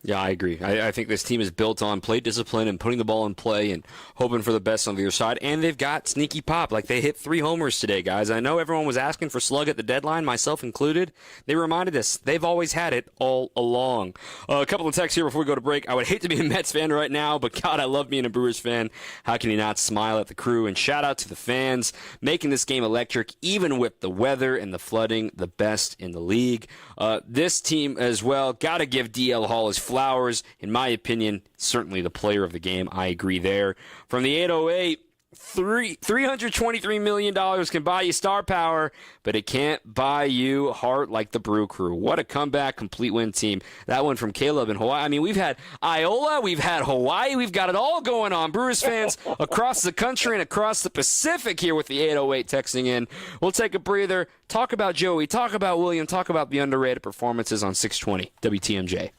Yeah, I agree. I think this team is built on plate discipline and putting the ball in play and hoping for the best on the other side. And they've got sneaky pop. Like, they hit 3 homers today, guys. I know everyone was asking for slug at the deadline, myself included. They reminded us they've always had it all along. A couple of texts here before we go to break. I would hate to be a Mets fan right now, but God, I love being a Brewers fan. How can you not smile at the crew? And shout out to the fans making this game electric, even with the weather and the flooding, the best in the league. This team as well, got to give DL Hall his flowers. In my opinion, certainly the player of the game. I agree there. From the 808, $323 million can buy you star power, but it can't buy you heart like the Brew Crew. What a comeback, complete win team. That one from Caleb in Hawaii. I mean, we've had Iola, we've had Hawaii, we've got it all going on. Brewers fans across the country and across the Pacific here with the 808 texting in. We'll take a breather, talk about Joey, talk about William, talk about the underrated performances on 620 WTMJ.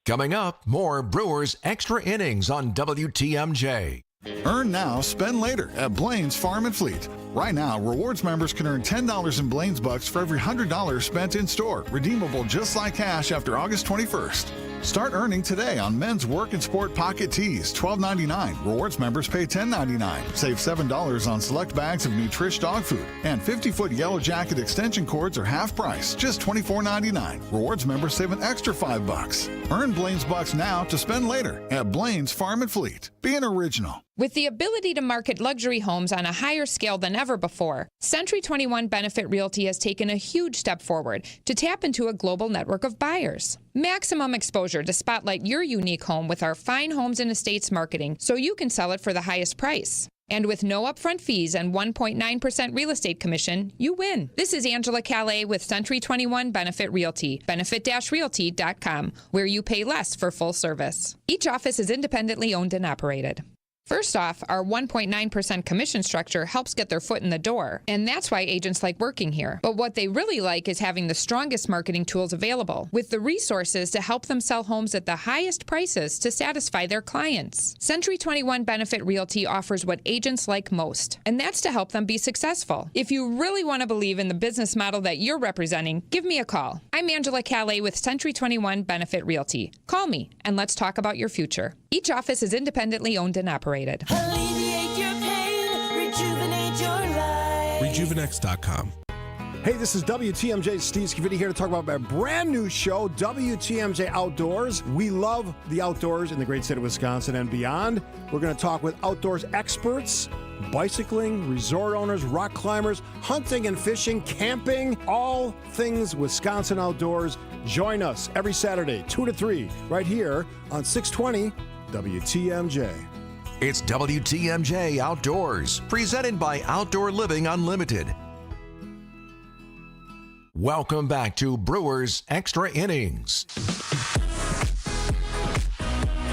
Coming up, more Brewers Extra Innings on WTMJ. Earn now, spend later at Blaine's Farm and Fleet. Right now, rewards members can earn $10 in Blaine's Bucks for every $100 spent in store, redeemable just like cash after August 21st. Start earning today on men's work and sport pocket tees, $12.99. Rewards members pay $10.99. Save $7 on select bags of Nutrish dog food. And 50-foot Yellow Jacket extension cords are half price, just $24.99. Rewards members save an extra $5. Earn Blaine's Bucks now to spend later at Blaine's Farm and Fleet. Be an original. With the ability to market luxury homes on a higher scale than ever before, Century 21 Benefit Realty has taken a huge step forward to tap into a global network of buyers. Maximum exposure to spotlight your unique home with our fine homes and estates marketing so you can sell it for the highest price. And with no upfront fees and 1.9% real estate commission, you win. This is Angela Calais with Century 21 Benefit Realty, benefit-realty.com, where you pay less for full service. Each office is independently owned and operated. First off, our 1.9% commission structure helps get their foot in the door, and that's why agents like working here. But what they really like is having the strongest marketing tools available, with the resources to help them sell homes at the highest prices to satisfy their clients. Century 21 Benefit Realty offers what agents like most, and that's to help them be successful. If you really want to believe in the business model that you're representing, give me a call. I'm Angela Calais with Century 21 Benefit Realty. Call me, and let's talk about your future. Each office is independently owned and operated. Alleviate your pain, rejuvenate your life. Rejuvenex.com. Hey, this is WTMJ's Steve Scavidi here to talk about my brand new show, WTMJ Outdoors. We love the outdoors in the great state of Wisconsin and beyond. We're going to talk with outdoors experts, bicycling, resort owners, rock climbers, hunting and fishing, camping, all things Wisconsin outdoors. Join us every Saturday, 2 to 3, right here on 620 WTMJ. It's WTMJ Outdoors, presented by Outdoor Living Unlimited. Welcome back to Brewers Extra Innings.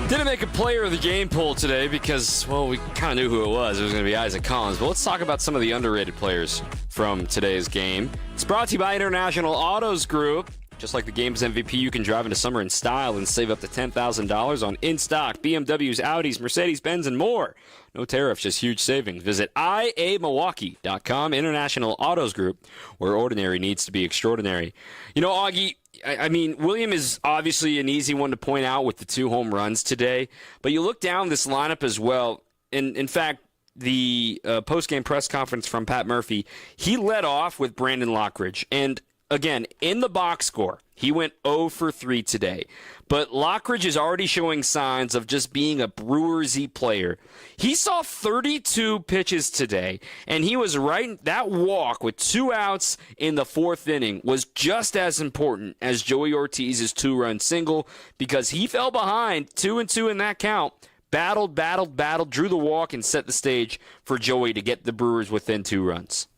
Didn't make a player of the game poll today because, well, we kind of knew who it was. It was going to be Isaac Collins. But let's talk about some of the underrated players from today's game. It's brought to you by International Autos Group. Just like the game's MVP, you can drive into summer in style and save up to $10,000 on in-stock BMWs, Audis, Mercedes-Benz, and more. No tariffs, just huge savings. Visit iamilwaukee.com, International Autos Group, where ordinary needs to be extraordinary. You know, Augie, I mean, William is obviously an easy one to point out with the 2 home runs today, but you look down this lineup as well, and in fact, the post-game press conference from Pat Murphy, he led off with Brandon Lockridge, and again, in the box score, he went 0 for 3 today. But Lockridge is already showing signs of just being a Brewers-y player. He saw 32 pitches today, and he was right. That walk with 2 outs in the 4th inning was just as important as Joey Ortiz's 2-run single because he fell behind 2-2 in that count. Battled, drew the walk, and set the stage for Joey to get the Brewers within 2 runs.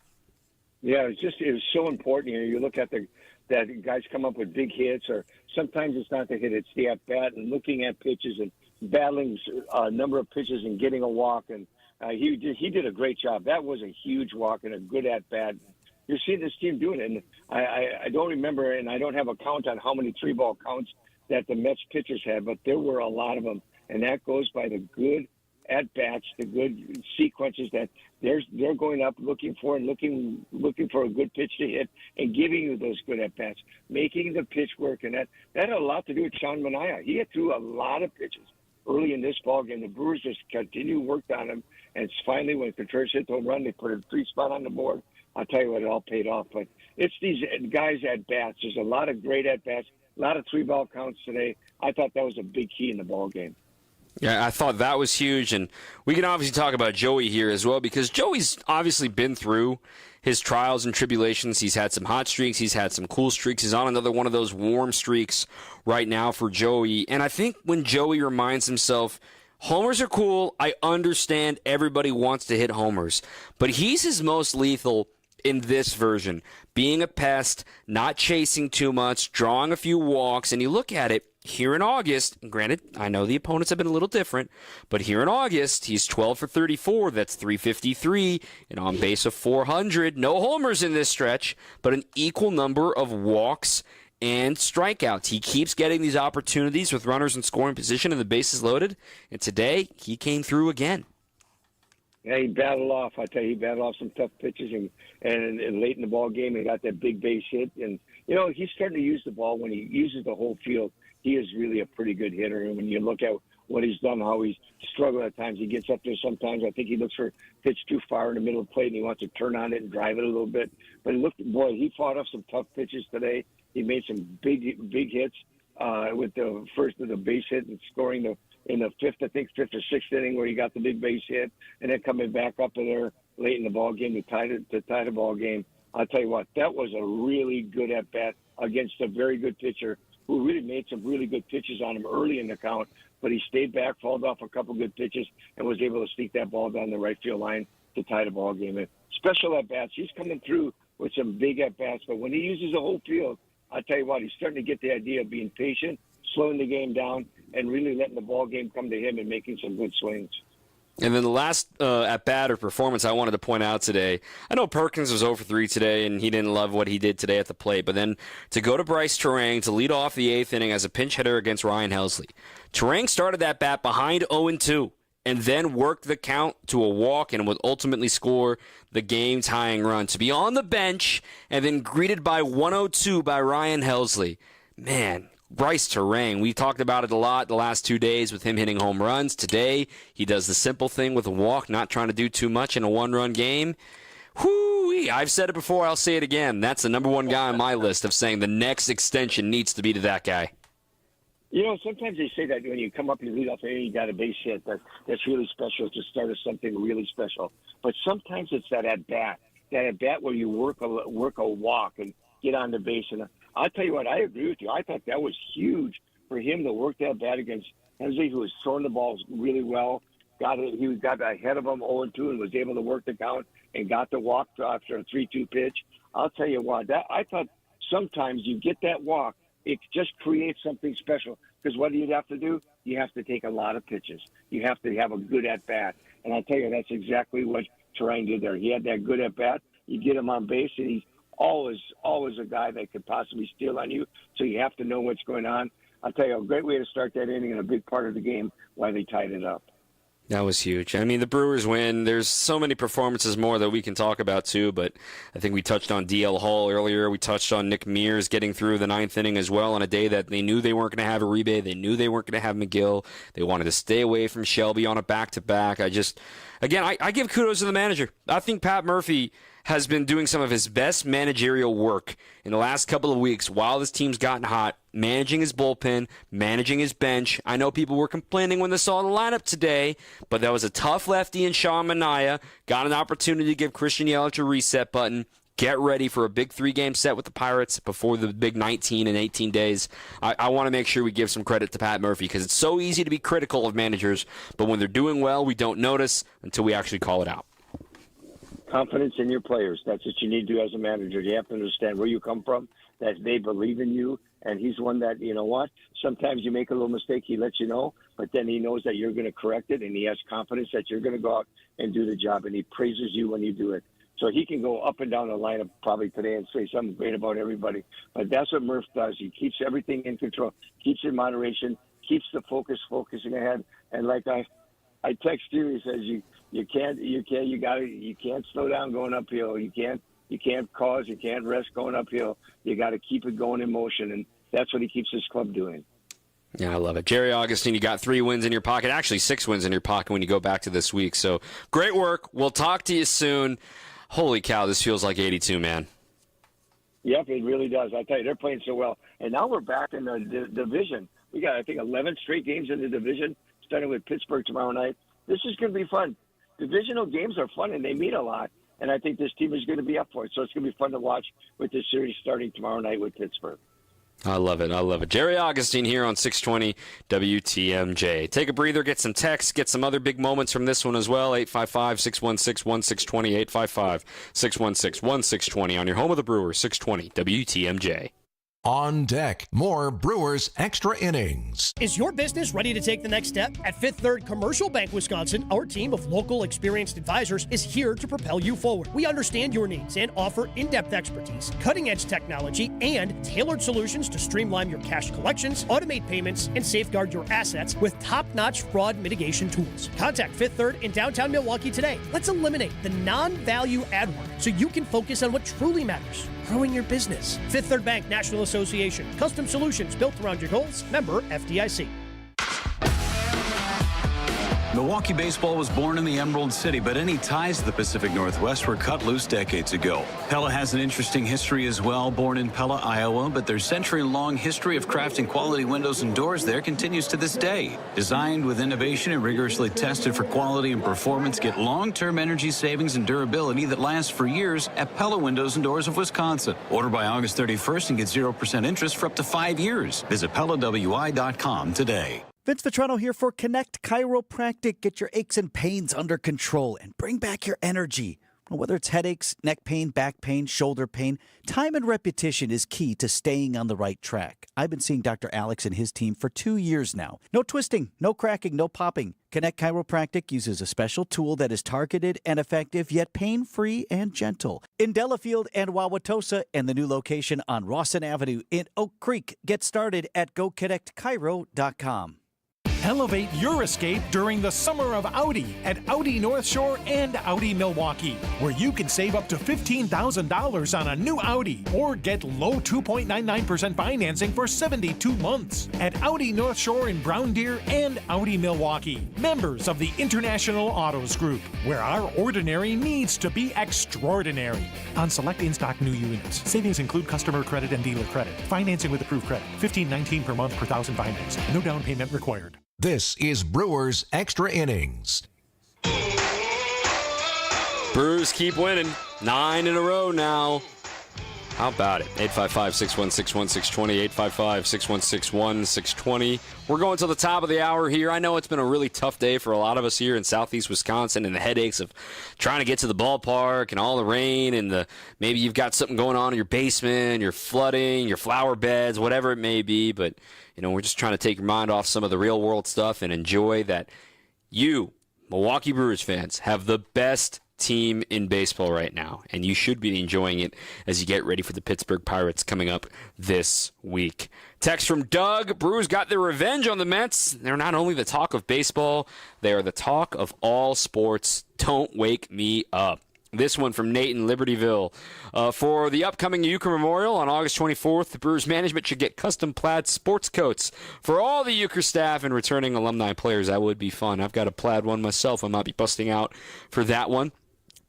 Yeah, it was so important. You look at that guys come up with big hits, or sometimes it's not the hit, it's the at-bat, and looking at pitches and battling a number of pitches and getting a walk. And he did a great job. That was a huge walk and a good at-bat. You're seeing this team doing it. And I don't remember, and I don't have a count on how many 3-ball counts that the Mets pitchers had, but there were a lot of them. And that goes by the good at-bats, the good sequences that they're going up looking for a good pitch to hit and giving you those good at-bats, making the pitch work. And that had a lot to do with Sean Manaea. He had threw a lot of pitches early in this ballgame. The Brewers just worked on him. And it's finally, when Contreras hit the home run, they put a 3 spot on the board. I'll tell you what, it all paid off. But it's these guys at-bats. There's a lot of great at-bats, a lot of 3-ball counts today. I thought that was a big key in the ballgame. Yeah, I thought that was huge, and we can obviously talk about Joey here as well because Joey's obviously been through his trials and tribulations. He's had some hot streaks. He's had some cool streaks. He's on another one of those warm streaks right now for Joey, and I think when Joey reminds himself, homers are cool. I understand everybody wants to hit homers, but he's his most lethal in this version, being a pest, not chasing too much, drawing a few walks, and you look at it, here in August, and granted, I know the opponents have been a little different, but here in August, he's 12 for 34. That's 353, and on base of 400. No homers in this stretch, but an equal number of walks and strikeouts. He keeps getting these opportunities with runners in scoring position and the bases loaded, and today he came through again. Yeah, he battled off. I tell you, he battled off some tough pitches, and late in the ball game, he got that big base hit. And he's starting to use the ball. When he uses the whole field, he is really a pretty good hitter. And when you look at what he's done, how he's struggled at times, he gets up there sometimes. I think he looks for a pitch too far in the middle of the plate, and he wants to turn on it and drive it a little bit. But he fought off some tough pitches today. He made some big hits with the first of the base hit and scoring in the fifth or sixth inning where he got the big base hit, and then coming back up in there late in the ball game to tie the ball game. I'll tell you what, that was a really good at bat against a very good pitcher who really made some really good pitches on him early in the count, but he stayed back, fouled off a couple good pitches, and was able to sneak that ball down the right field line to tie the ball game. And special at bats, he's coming through with some big at bats, but when he uses the whole field, I tell you what, he's starting to get the idea of being patient, slowing the game down, and really letting the ball game come to him and making some good swings. And then the last at-bat or performance I wanted to point out today, I know Perkins was 0 for 3 today, and he didn't love what he did today at the plate, but then to go to Bryce Terang to lead off the 8th inning as a pinch hitter against Ryan Helsley. Terang started that bat behind 0-2 and then worked the count to a walk and would ultimately score the game-tying run. To be on the bench and then greeted by 102 by Ryan Helsley. Man, Bryce Terang, we talked about it a lot the last 2 days with him hitting home runs. Today, he does the simple thing with a walk, not trying to do too much in a one-run game. Whoo-wee, I've said it before, I'll say it again. That's the number one guy on my list of saying the next extension needs to be to that guy. Sometimes they say that when you come up and you lead off and you got a base hit, that's really special to start of something really special. But sometimes it's that at-bat where you work a walk and get on the base. And I'll tell you what, I agree with you. I thought that was huge for him to work that bat against Hensley, who was throwing the balls really well. He got ahead of him 0-2 and was able to work the count and got the walk after a 3-2 pitch. I'll tell you what, I thought sometimes you get that walk, it just creates something special. Because what do you have to do? You have to take a lot of pitches. You have to have a good at-bat. And I'll tell you, that's exactly what Terang did there. He had that good at-bat. You get him on base, and he's always a guy that could possibly steal on you. So you have to know what's going on. I'll tell you, a great way to start that inning and a big part of the game why they tied it up. That was huge. I mean, the Brewers win. There's so many performances more that we can talk about, too, but I think we touched on DL Hall earlier. We touched on Nick Mears getting through the 9th inning as well on a day that they knew they weren't going to have Uribe. They knew they weren't going to have McGill. They wanted to stay away from Shelby on a back-to-back. I give kudos to the manager. I think Pat Murphy has been doing some of his best managerial work in the last couple of weeks while this team's gotten hot, managing his bullpen, managing his bench. I know people were complaining when they saw the lineup today, but that was a tough lefty in Sean Manaea. Got an opportunity to give Christian Yelich a reset button. Get ready for a big 3-game set with the Pirates before the big 19 and 18 days. I want to make sure we give some credit to Pat Murphy because it's so easy to be critical of managers, but when they're doing well, we don't notice until we actually call it out. Confidence in your players. That's what you need to do as a manager. You have to understand where you come from, that they believe in you, and he's one that, you know what, sometimes you make a little mistake, he lets you know, but then he knows that you're going to correct it, and he has confidence that you're going to go out and do the job, and he praises you when you do it. So he can go up and down the lineup probably today and say something great about everybody. But that's what Murph does. He keeps everything in control, keeps in moderation, keeps the focusing ahead. And like I text you, he says you can't slow down going uphill. You can't pause, you can't rest going uphill. You got to keep it going in motion, and that's what he keeps his club doing. Yeah, I love it. Jerry Augustine, you got 3 wins in your pocket. Actually, 6 wins in your pocket when you go back to this week. So great work. We'll talk to you soon. Holy cow, this feels like 82, man. Yep, it really does. I tell you, they're playing so well. And now we're back in the division. We got, I think, 11 straight games in the division, starting with Pittsburgh tomorrow night. This is going to be fun. Divisional games are fun, and they mean a lot. And I think this team is going to be up for it. So it's going to be fun to watch with this series starting tomorrow night with Pittsburgh. I love it. I love it. Jerry Augustine here on 620 WTMJ. Take a breather, get some texts, get some other big moments from this one as well. 855-616-1620, 855-616-1620 on your home of the Brewers, 620 WTMJ. On deck, more Brewers Extra Innings. Is your business ready to take the next step? At Fifth Third Commercial Bank Wisconsin, our team of local experienced advisors is here to propel you forward. We understand your needs and offer in-depth expertise, cutting-edge technology, and tailored solutions to streamline your cash collections, automate payments, and safeguard your assets with top-notch fraud mitigation tools. Contact Fifth Third in downtown Milwaukee today. Let's eliminate the non-value add work so you can focus on what truly matters. Growing your business. Fifth Third Bank National Association. Custom solutions built around your goals. Member FDIC. Milwaukee baseball was born in the Emerald City, but any ties to the Pacific Northwest were cut loose decades ago. Pella has an interesting history as well, born in Pella, Iowa, but their century-long history of crafting quality windows and doors there continues to this day. Designed with innovation and rigorously tested for quality and performance, get long-term energy savings and durability that lasts for years at Pella Windows and Doors of Wisconsin. Order by August 31st and get 0% interest for up to 5 years. Visit PellaWI.com today. Vince Cotroneo here for Connect Chiropractic. Get your aches and pains under control and bring back your energy. Whether it's headaches, neck pain, back pain, shoulder pain, time and repetition is key to staying on the right track. I've been seeing Dr. Alex and his team for 2 years now. No twisting, no cracking, no popping. Connect Chiropractic uses a special tool that is targeted and effective, yet pain-free and gentle. In Delafield and Wauwatosa, and the new location on Rawson Avenue in Oak Creek. Get started at GoConnectChiro.com. Elevate your escape during the summer of Audi at Audi North Shore and Audi Milwaukee, where you can save up to $15,000 on a new Audi or get low 2.99% financing for 72 months at Audi North Shore in Brown Deer and Audi Milwaukee, members of the International Autos Group, where our ordinary needs to be extraordinary. On select in-stock new units, savings include customer credit and dealer credit. Financing with approved credit, $15.19 per month per thousand financed. No down payment required. This is Brewers Extra Innings. Brewers keep winning. 9 in a row now. How about it? 855-616-1620, 855-616-1620. We're going to the top of the hour here. I know it's been a really tough day for a lot of us here in southeast Wisconsin, and the headaches of trying to get to the ballpark and all the rain, and maybe you've got something going on in your basement, you're flooding, your flower beds, whatever it may be. But, we're just trying to take your mind off some of the real world stuff and enjoy that you, Milwaukee Brewers fans, have the best team in baseball right now, and you should be enjoying it as you get ready for the Pittsburgh Pirates coming up this week. Text from Doug: Brewers got their revenge on the Mets. They're not only the talk of baseball, they are the talk of all sports. Don't wake me up. This one from Nate in Libertyville. For the upcoming Euchre Memorial on August 24th, the Brewers management should get custom plaid sports coats for all the Euchre staff and returning alumni players. That would be fun. I've got a plaid one myself. I might be busting out for that one.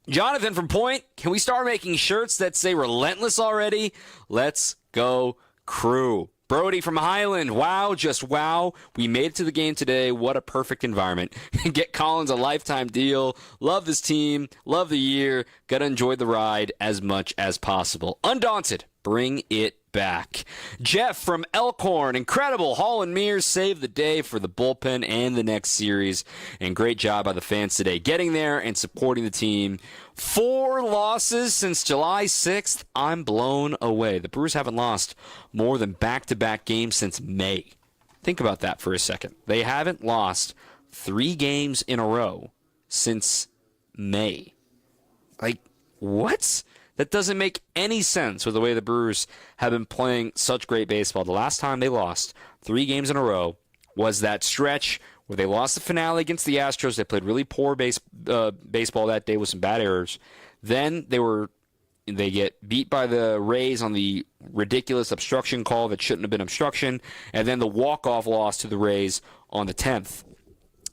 Jonathan from Point, can we start making shirts that say relentless already? Let's go, Crew. Brody from Highland, wow, just wow. We made it to the game today. What a perfect environment. Get Collins a lifetime deal. Love this team. Love the year. Gotta enjoy the ride as much as possible. Undaunted. Bring it back. Jeff from Elkhorn, incredible. Hall and Mears saved the day for the bullpen and the next series. And great job by the fans today getting there and supporting the team. 4 losses since July 6th. I'm blown away. The Brewers haven't lost more than back-to-back games since May. Think about that for a second. They haven't lost 3 games in a row since May. Like, what? That doesn't make any sense with the way the Brewers have been playing such great baseball. The last time they lost 3 games in a row was that stretch where they lost the finale against the Astros. They played really poor baseball that day with some bad errors. Then they get beat by the Rays on the ridiculous obstruction call that shouldn't have been obstruction, and then the walk-off loss to the Rays on the 10th.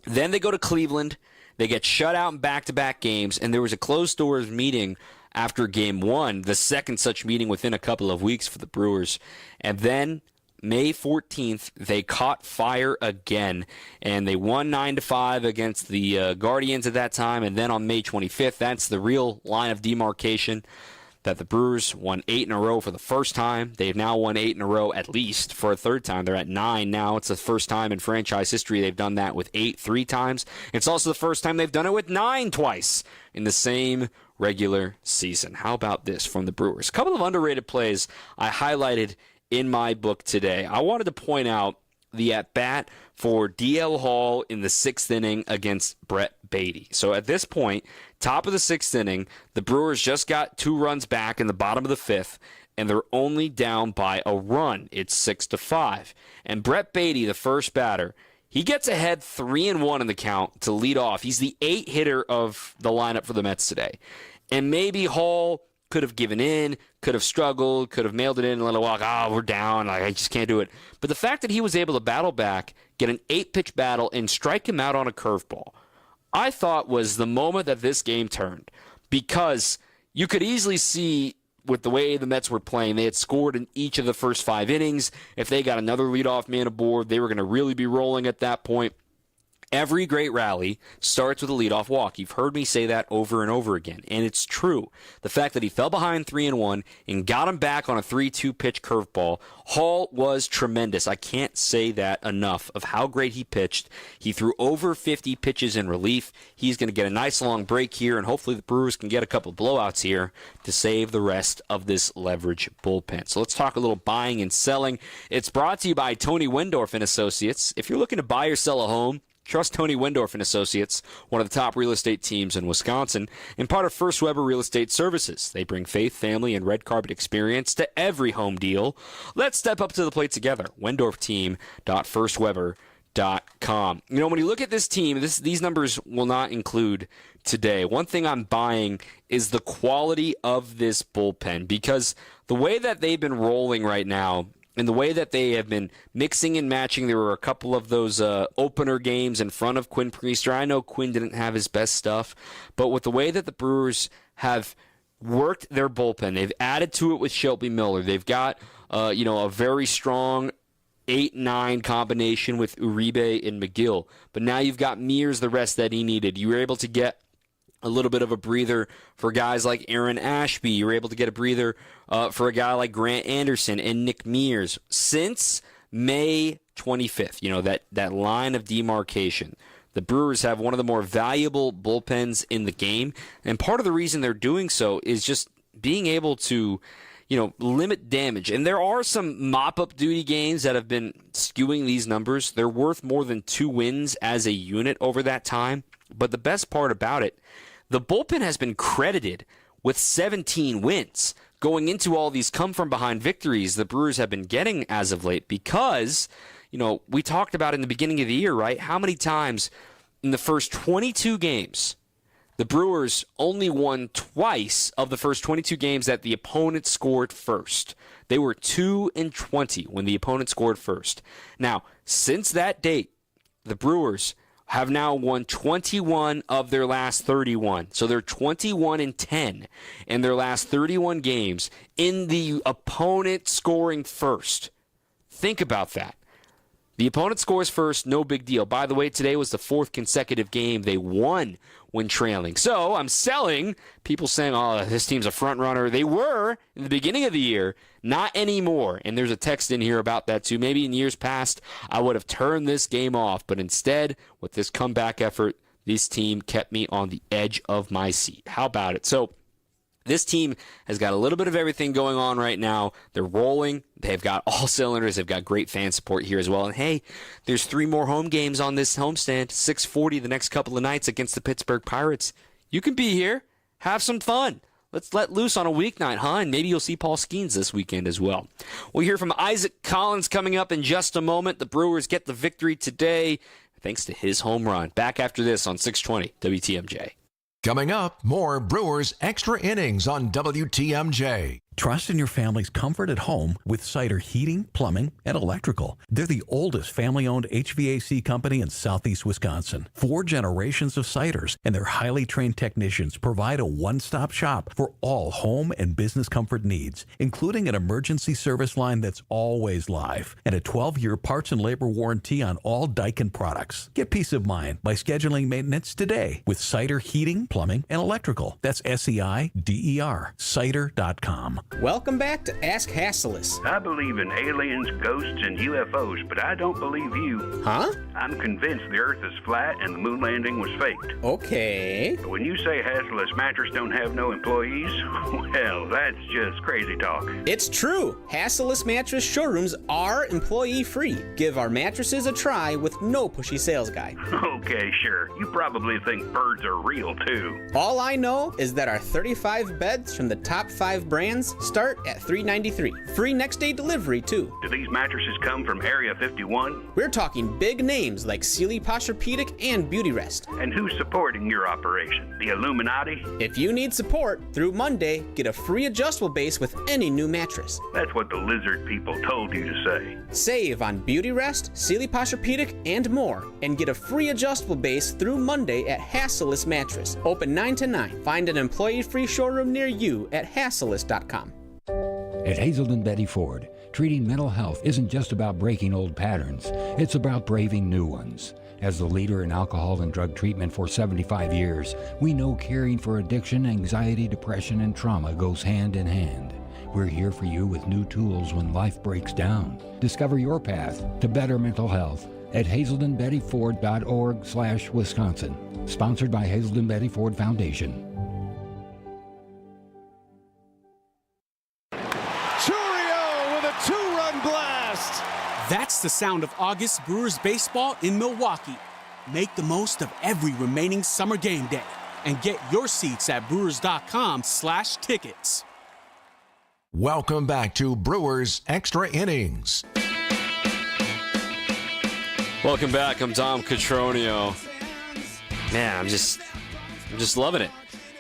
Then they go to Cleveland. They get shut out in back-to-back games, and there was a closed-doors meeting after Game 1, the second such meeting within a couple of weeks for the Brewers. And then May 14th, they caught fire again, and they won 9-5 against the Guardians at that time. And then on May 25th, that's the real line of demarcation, that the Brewers won 8 in a row for the first time. They've now won 8 in a row at least for a third time. They're at 9 now. It's the first time in franchise history they've done that with 8 3 times. It's also the first time they've done it with 9 twice in the same regular season. How about this from the Brewers? A couple of underrated plays I highlighted in my book today. I wanted to point out the at-bat for D.L. Hall in the 6th inning against Brett Beatty. So at this point, top of the 6th inning, the Brewers just got 2 runs back in the bottom of the 5th, and they're only down by a run. It's 6-5. And Brett Beatty, the first batter, he gets ahead 3-1 in the count to lead off. He's the 8th hitter of the lineup for the Mets today. And maybe Hall could have given in, could have struggled, could have mailed it in and let it walk. We're down. I just can't do it. But the fact that he was able to battle back, get an 8-pitch battle, and strike him out on a curveball, I thought was the moment that this game turned. Because you could easily see with the way the Mets were playing, they had scored in each of the first 5 innings. If they got another leadoff man aboard, they were going to really be rolling at that point. Every great rally starts with a leadoff walk. You've heard me say that over and over again, and it's true. The fact that he fell behind 3-1 and got him back on a 3-2 pitch curveball, Hall was tremendous. I can't say that enough of how great he pitched. He threw over 50 pitches in relief. He's going to get a nice long break here, and hopefully the Brewers can get a couple blowouts here to save the rest of this leverage bullpen. So let's talk a little buying and selling. It's brought to you by Tony Wendorf and Associates. If you're looking to buy or sell a home, trust Tony Wendorf and Associates, one of the top real estate teams in Wisconsin, and part of First Weber Real Estate Services. They bring faith, family, and red carpet experience to every home deal. Let's step up to the plate together. WendorfTeam.firstweber.com. You know, when you look at this team, these numbers will not include today. One thing I'm buying is the quality of this bullpen, because the way that they've been rolling right now, and the way that they have been mixing and matching, there were a couple of those opener games in front of Quinn Priester. I know Quinn didn't have his best stuff, but with the way that the Brewers have worked their bullpen, they've added to it with Shelby Miller. They've got a very strong 8-9 combination with Uribe and McGill. But now you've got Mears the rest that he needed. You were able to get a little bit of a breather for guys like Aaron Ashby. You were able to get a breather for a guy like Grant Anderson and Nick Mears. Since May 25th, that line of demarcation, the Brewers have one of the more valuable bullpens in the game. And part of the reason they're doing so is just being able to, limit damage. And there are some mop-up duty games that have been skewing these numbers. They're worth more than 2 wins as a unit over that time. But the best part about it, the bullpen has been credited with 17 wins going into all these come-from-behind victories the Brewers have been getting as of late, because, we talked about in the beginning of the year, right? How many times in the first 22 games the Brewers only won twice of the first 22 games that the opponent scored first. They were 2-20 when the opponent scored first. Now, since that date, the Brewers have now won 21 of their last 31. So they're 21-10 in their last 31 games in the opponent scoring first. Think about that. The opponent scores first, no big deal. By the way, today was the 4th consecutive game they won when trailing. So I'm selling people saying, oh, this team's a front runner. They were in the beginning of the year, not anymore. And there's a text in here about that too. Maybe in years past, I would have turned this game off. But instead, with this comeback effort, this team kept me on the edge of my seat. How about it? So this team has got a little bit of everything going on right now. They're rolling. They've got all cylinders. They've got great fan support here as well. And, hey, there's 3 more home games on this homestand, 6:40 the next couple of nights against the Pittsburgh Pirates. You can be here. Have some fun. Let's let loose on a weeknight, huh? And maybe you'll see Paul Skeens this weekend as well. We'll hear from Isaac Collins coming up in just a moment. The Brewers get the victory today thanks to his home run. Back after this on 620 WTMJ. Coming up, more Brewers Extra Innings on WTMJ. Trust in your family's comfort at home with Cider Heating, Plumbing, and Electrical. They're the oldest family-owned HVAC company in southeast Wisconsin. 4 generations of Ciders, and their highly trained technicians provide a one-stop shop for all home and business comfort needs, including an emergency service line that's always live and a 12-year parts and labor warranty on all Daikin products. Get peace of mind by scheduling maintenance today with Cider Heating, Plumbing, and Electrical. That's SEIDER, cider.com. Welcome back to Ask Hassleus. I believe in aliens, ghosts, and UFOs, but I don't believe you. Huh? I'm convinced the Earth is flat and the moon landing was faked. Okay. But when you say Hassleus Mattress don't have no employees, well, that's just crazy talk. It's true. Hassleus Mattress showrooms are employee-free. Give our mattresses a try with no pushy sales guy. Okay, sure. You probably think birds are real, too. All I know is that our 35 beds from the top 5 brands start at $393. Free next-day delivery, too. Do these mattresses come from Area 51? We're talking big names like Sealy Posturepedic and Beautyrest. And who's supporting your operation? The Illuminati? If you need support, through Monday, get a free adjustable base with any new mattress. That's what the lizard people told you to say. Save on Beautyrest, Sealy Posturepedic, and more. And get a free adjustable base through Monday at Hassleus Mattress. Open 9 to 9. Find an employee-free showroom near you at hassleus.com. At Hazelden Betty Ford, treating mental health isn't just about breaking old patterns. It's about braving new ones. As the leader in alcohol and drug treatment for 75 years, we know caring for addiction, anxiety, depression, and trauma goes hand in hand. We're here for you with new tools when life breaks down. Discover your path to better mental health at hazeldenbettyford.org/Wisconsin. Sponsored by Hazelden Betty Ford Foundation. That's the sound of August Brewers baseball in Milwaukee. Make the most of every remaining summer game day and get your seats at brewers.com/tickets. Welcome back to Brewers Extra Innings. Welcome back. I'm Dom Cotroneo. Man, I'm just loving it.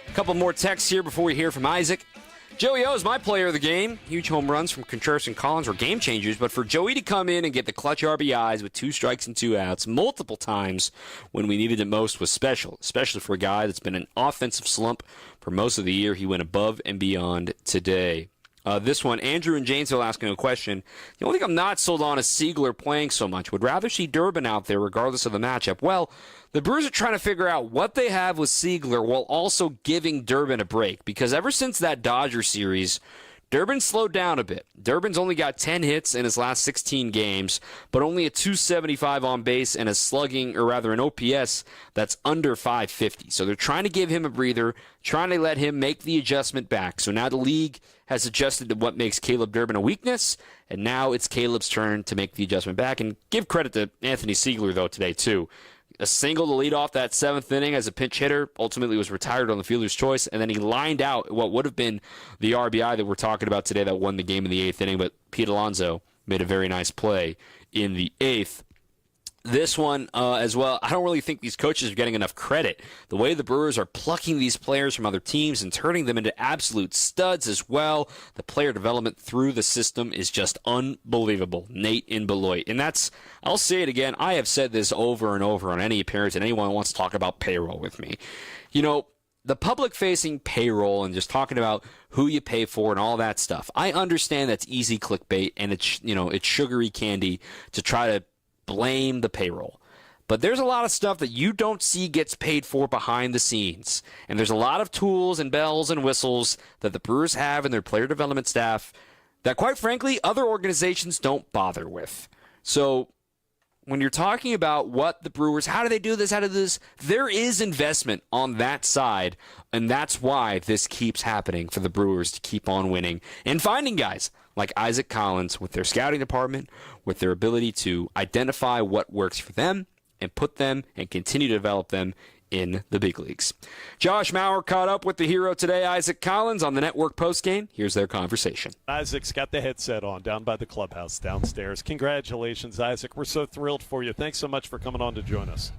A couple more texts here before we hear from Isaac. Joey O is my player of the game. Huge home runs from Contreras and Collins were game changers, but for Joey to come in and get the clutch RBIs with 2 strikes and 2 outs multiple times when we needed it most was special, especially for a guy that's been an offensive slump for most of the year. He went above and beyond today. This one, Andrew in Janesville asking a question. The only thing I'm not sold on is Siegler playing so much. Would rather see Durbin out there regardless of the matchup. Well, the Brewers are trying to figure out what they have with Siegler while also giving Durbin a break. Because ever since that Dodger series, Durbin slowed down a bit. Durbin's only got 10 hits in his last 16 games, but only a 275 on base and a slugging, or rather an OPS that's under 550. So they're trying to give him a breather, trying to let him make the adjustment back. So now the league has adjusted to what makes Caleb Durbin a weakness, and now it's Caleb's turn to make the adjustment back. And give credit to Anthony Siegler, though, today, too. A single to lead off that 7th inning as a pinch hitter, ultimately was retired on the fielder's choice, and then he lined out what would have been the RBI that we're talking about today that won the game in the 8th inning, but Pete Alonso made a very nice play in the 8th. this one as well. I don't really think these coaches are getting enough credit. The way the Brewers are plucking these players from other teams and turning them into absolute studs as well. The player development through the system is just unbelievable. Nate in Beloit. And I'll say it again, I have said this over and over on any appearance, and anyone who wants to talk about payroll with me. The public-facing payroll and just talking about who you pay for and all that stuff. I understand that's easy clickbait and it's sugary candy to try to blame the payroll. But there's a lot of stuff that you don't see gets paid for behind the scenes. And there's a lot of tools and bells and whistles that the Brewers have in their player development staff that, quite frankly, other organizations don't bother with. So when you're talking about what the Brewers, how do they do this, there is investment on that side, and that's why this keeps happening for the Brewers to keep on winning and finding guys like Isaac Collins with their scouting department, with their ability to identify what works for them and put them and continue to develop them in the big leagues. Josh Mauer caught up with the hero today, Isaac Collins, on the network postgame. Here's their conversation. Isaac's got the headset on down by the clubhouse downstairs. Congratulations, Isaac. We're so thrilled for you. Thanks so much for coming on to join us.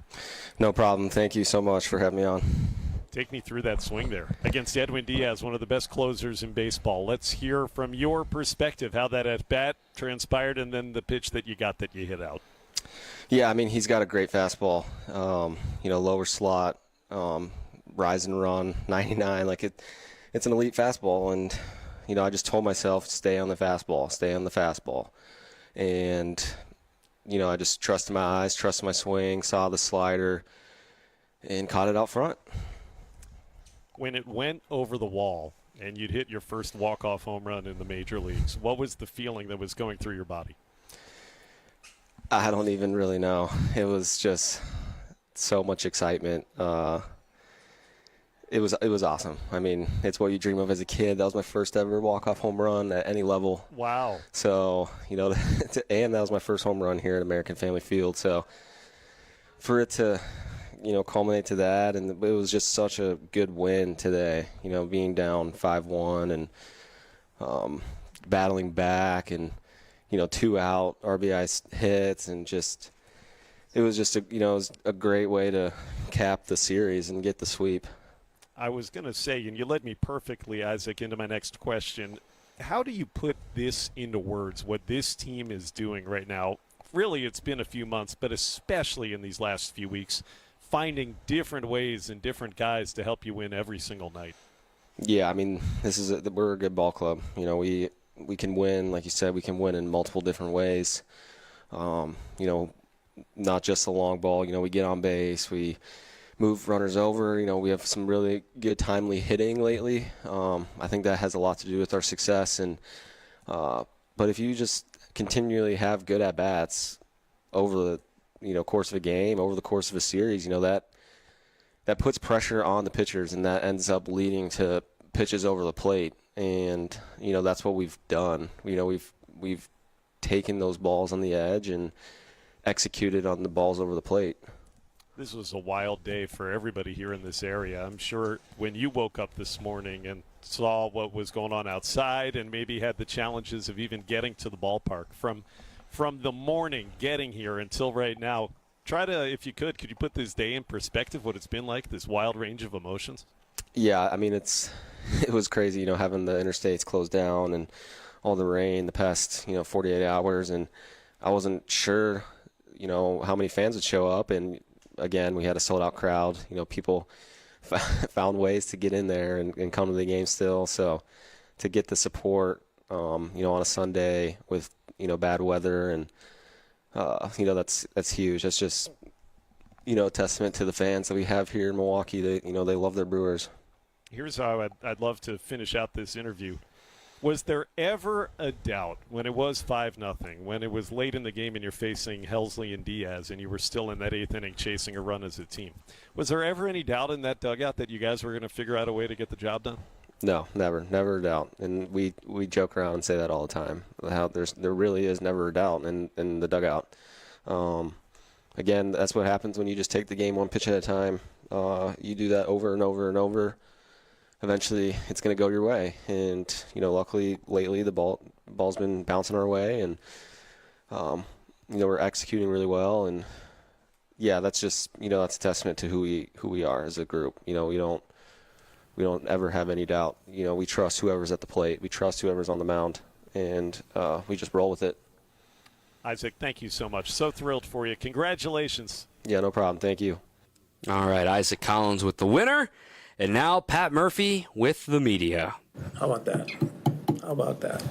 No problem. Thank you so much for having me on. Take me through that swing there against Edwin Diaz, one of the best closers in baseball. Let's hear from your perspective how that at-bat transpired and then the pitch that you got that you hit out. Yeah, I mean, he's got a great fastball. Lower slot, rise and run, 99. It's an elite fastball. And, I just told myself, stay on the fastball. And, I just trusted my eyes, trusted my swing, saw the slider, and caught it out front. When it went over the wall and you'd hit your first walk-off home run in the major leagues, what was the feeling that was going through your body? I don't even really know. It was just so much excitement. It was awesome. I mean, it's what you dream of as a kid. That was my first ever walk-off home run at any level. Wow. So, and that was my first home run here at American Family Field. So for it to, culminate to that, and it was just such a good win today, being down 5-1 and battling back and, 2 out RBI hits, and it was a great way to cap the series and get the sweep. I was going to say, and you led me perfectly, Isaac, into my next question. How do you put this into words, what this team is doing right now? Really, it's been a few months, but especially in these last few weeks, finding different ways and different guys to help you win every single night. Yeah, I mean, we're a good ball club. We can win, like you said, we can win in multiple different ways. Not just the long ball. We get on base, we move runners over. We have some really good timely hitting lately. I think that has a lot to do with our success. And but if you just continually have good at bats over the course of a game, over the course of a series, that puts pressure on the pitchers, and that ends up leading to pitches over the plate. And that's what we've done. We've taken those balls on the edge and executed on the balls over the plate. This was a wild day for everybody here in this area. I'm sure when you woke up this morning and saw what was going on outside and maybe had the challenges of even getting to the ballpark from the morning getting here until right now, try to, if you could you put this day in perspective, what it's been like, this wild range of emotions? Yeah, I mean, it was crazy, having the interstates closed down and all the rain the past, 48 hours. And I wasn't sure, how many fans would show up. And again, we had a sold-out crowd. People found ways to get in there and come to the game still. So to get the support, on a Sunday with, bad weather, and, that's huge. That's just, a testament to the fans that we have here in Milwaukee. They love their Brewers. Here's how I'd love to finish out this interview. Was there ever a doubt when it was 5-0, when it was late in the game and you're facing Helsley and Diaz and you were still in that 8th inning chasing a run as a team? Was there ever any doubt in that dugout that you guys were going to figure out a way to get the job done? No, never a doubt. And we joke around and say that all the time, how there really is never a doubt in the dugout. Again, that's what happens when you just take the game one pitch at a time. You do that over and over and over. Eventually, it's going to go your way. And, luckily, lately, the ball's been bouncing our way. And, we're executing really well. And, yeah, that's just, that's a testament to who we are as a group. We don't ever have any doubt. We trust whoever's at the plate. We trust whoever's on the mound, and we just roll with it. Isaac, thank you so much. So thrilled for you. Congratulations. Yeah, no problem. Thank you. All right, Isaac Collins with the winner, and now Pat Murphy with the media. How about that?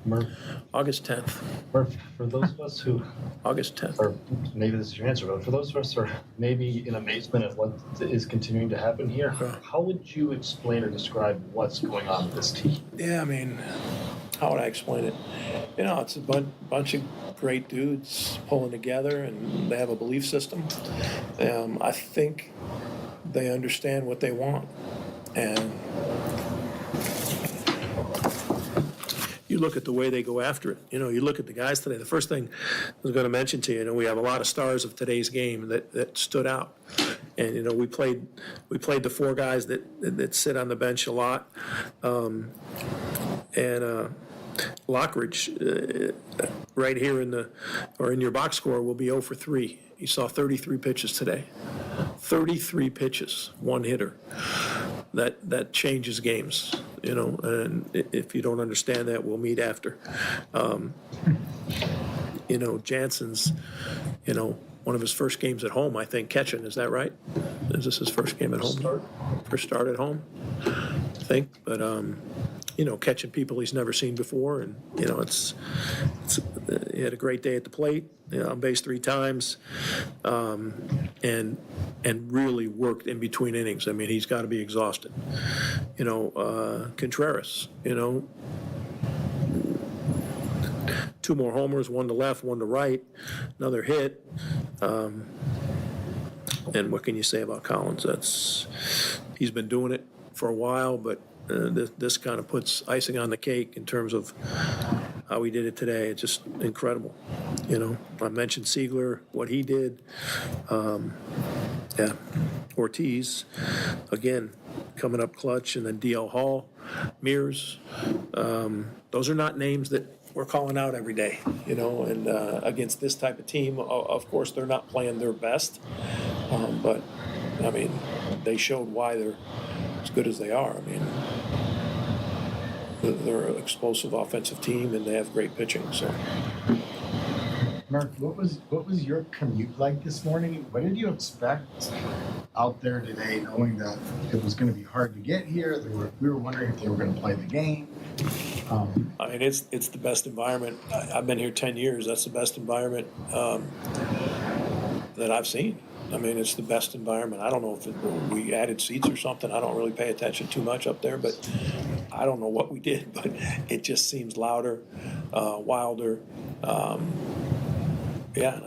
Murph, August 10th. Murph, for those of us who, August 10th. or maybe this is your answer, but for those of us who are maybe in amazement at what is continuing to happen here, how would you explain or describe what's going on with this team? Yeah, I mean, how would I explain it? It's a bunch of great dudes pulling together, and they have a belief system. I think they understand what they want, and you look at the way they go after it. You look at the guys today. The first thing I was going to mention to you, we have a lot of stars of today's game that stood out. And we played the four guys that sit on the bench a lot. Lockridge, right here in your box score, will be 0 for 3. He saw 33 pitches today. 33 pitches, one hitter. That changes games, and if you don't understand that, we'll meet after. Jansen's, one of his first games at home, I think, catching. Is that right? Is this his first game at home? First start at home, I think. But, catching people he's never seen before. And, he had a great day at the plate, on base 3 times, and really worked in between innings. I mean, he's got to be exhausted. Contreras, 2 more homers, 1 to left, 1 to right, another hit. And what can you say about Collins? He's been doing it for a while, but this kind of puts icing on the cake in terms of how he did it today. It's just incredible. I mentioned Siegler, what he did. Ortiz, again, coming up clutch, and then DL Hall, Mears. Those are not names that we're calling out every day, and against this type of team, of course, they're not playing their best. But, I mean, they showed why they're as good as they are. I mean, they're an explosive offensive team, and they have great pitching. So, Mark, what was your commute like this morning? What did you expect out there today, knowing that it was going to be hard to get here? We were wondering if they were going to play the game. I mean, it's the best environment. I've been here 10 years. That's the best environment that I've seen. I mean, it's the best environment. I don't know if we added seats or something. I don't really pay attention too much up there, but I don't know what we did, but it just seems louder, wilder. I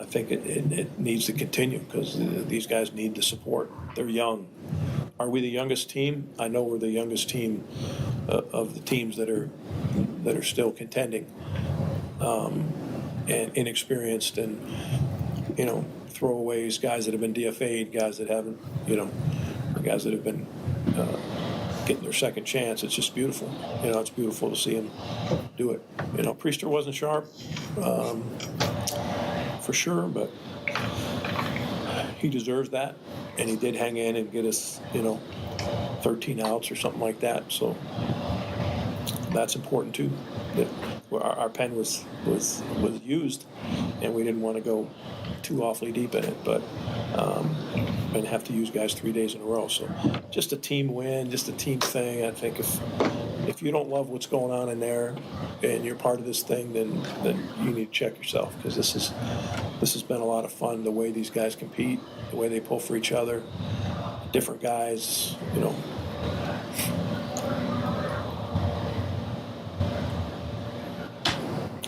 think it needs to continue because these guys need the support. They're young. Are we the youngest team? I know we're the youngest team of the teams that are still contending, and inexperienced, and throwaways, guys that have been DFA'd, guys that haven't, guys that have been getting their second chance. It's just beautiful. It's beautiful to see him do it. Priester wasn't sharp, for sure, but he deserves that, and he did hang in and get us, 13 outs or something like that. So that's important too. That our pen was used, and we didn't want to go too awfully deep in it, but and have to use guys 3 days in a row. So just a team win, just a team thing. I think if you don't love what's going on in there and you're part of this thing, then you need to check yourself, because this has been a lot of fun, the way these guys compete, the way they pull for each other, different guys,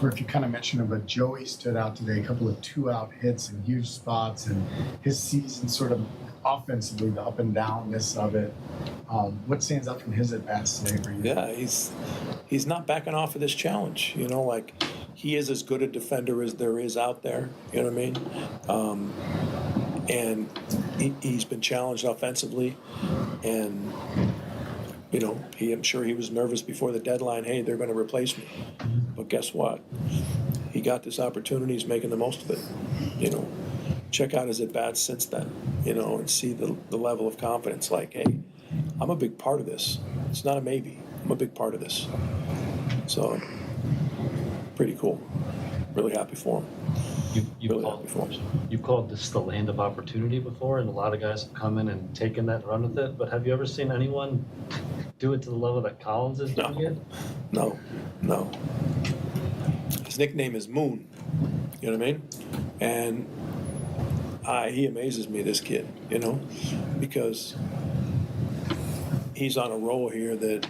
Or if you kind of mentioned him, but Joey stood out today, a couple of 2-out hits in huge spots, and his season sort of offensively, the up and downness of it. What stands out from his at-bats today for you? Yeah, he's not backing off of this challenge. Like he is as good a defender as there is out there. You know what I mean? And he's been challenged offensively, and I'm sure he was nervous before the deadline. Hey, they're going to replace me. But guess what? He got this opportunity. He's making the most of it. check out his at-bats since then, and see the level of confidence. Like, hey, I'm a big part of this. It's not a maybe. I'm a big part of this. So, pretty cool. Really happy for him. You've called this the land of opportunity before, and a lot of guys have come in and taken that run with it. But have you ever seen anyone do it to the level that Collins is doing it? No. His nickname is Moon. You know what I mean? And he amazes me, this kid, because he's on a roll here that,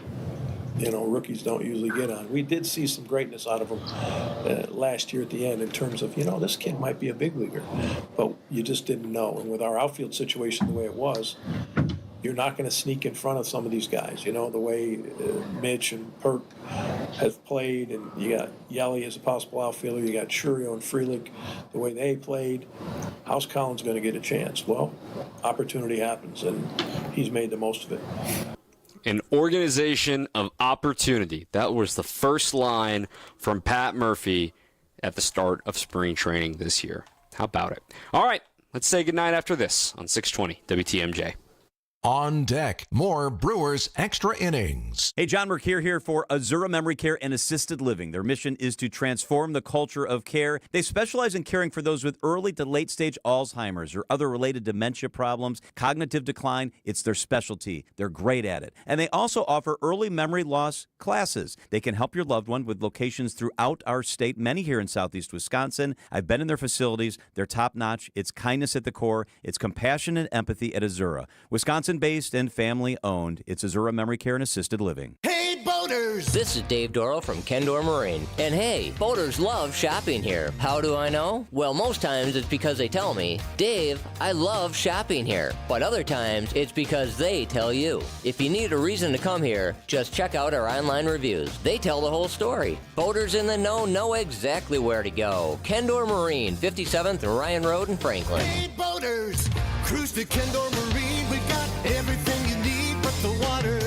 rookies don't usually get on. We did see some greatness out of him last year at the end in terms of, this kid might be a big leaguer, but you just didn't know. And with our outfield situation the way it was, you're not going to sneak in front of some of these guys, the way Mitch and Pert have played, and you got Yelly as a possible outfielder, you got Churio and Frelick, the way they played. How's Collins going to get a chance? Well, opportunity happens, and he's made the most of it. An organization of opportunity. That was the first line from Pat Murphy at the start of spring training this year. How about it? All right, let's say goodnight after this on 620 WTMJ. On deck, more Brewers Extra Innings. Hey, John Mercure here for Azura Memory Care and Assisted Living. Their mission is to transform the culture of care. They specialize in caring for those with early to late stage Alzheimer's or other related dementia problems, cognitive decline. It's their specialty. They're great at it. And they also offer early memory loss classes. They can help your loved one with locations throughout our state, many here in Southeast Wisconsin. I've been in their facilities. They're top notch. It's kindness at the core. It's compassion and empathy at Azura. Wisconsin-based and family-owned, it's Azura Memory Care and Assisted Living. Hey, boaters! This is Dave Dorrell from Kendor Marine. And hey, boaters love shopping here. How do I know? Well, most times it's because they tell me, Dave, I love shopping here. But other times it's because they tell you. If you need a reason to come here, just check out our online reviews. They tell the whole story. Boaters in the know exactly where to go. Kendor Marine, 57th and Ryan Road in Franklin. Hey, boaters! Cruise to Kendor Marine. We've got everything you need but the water.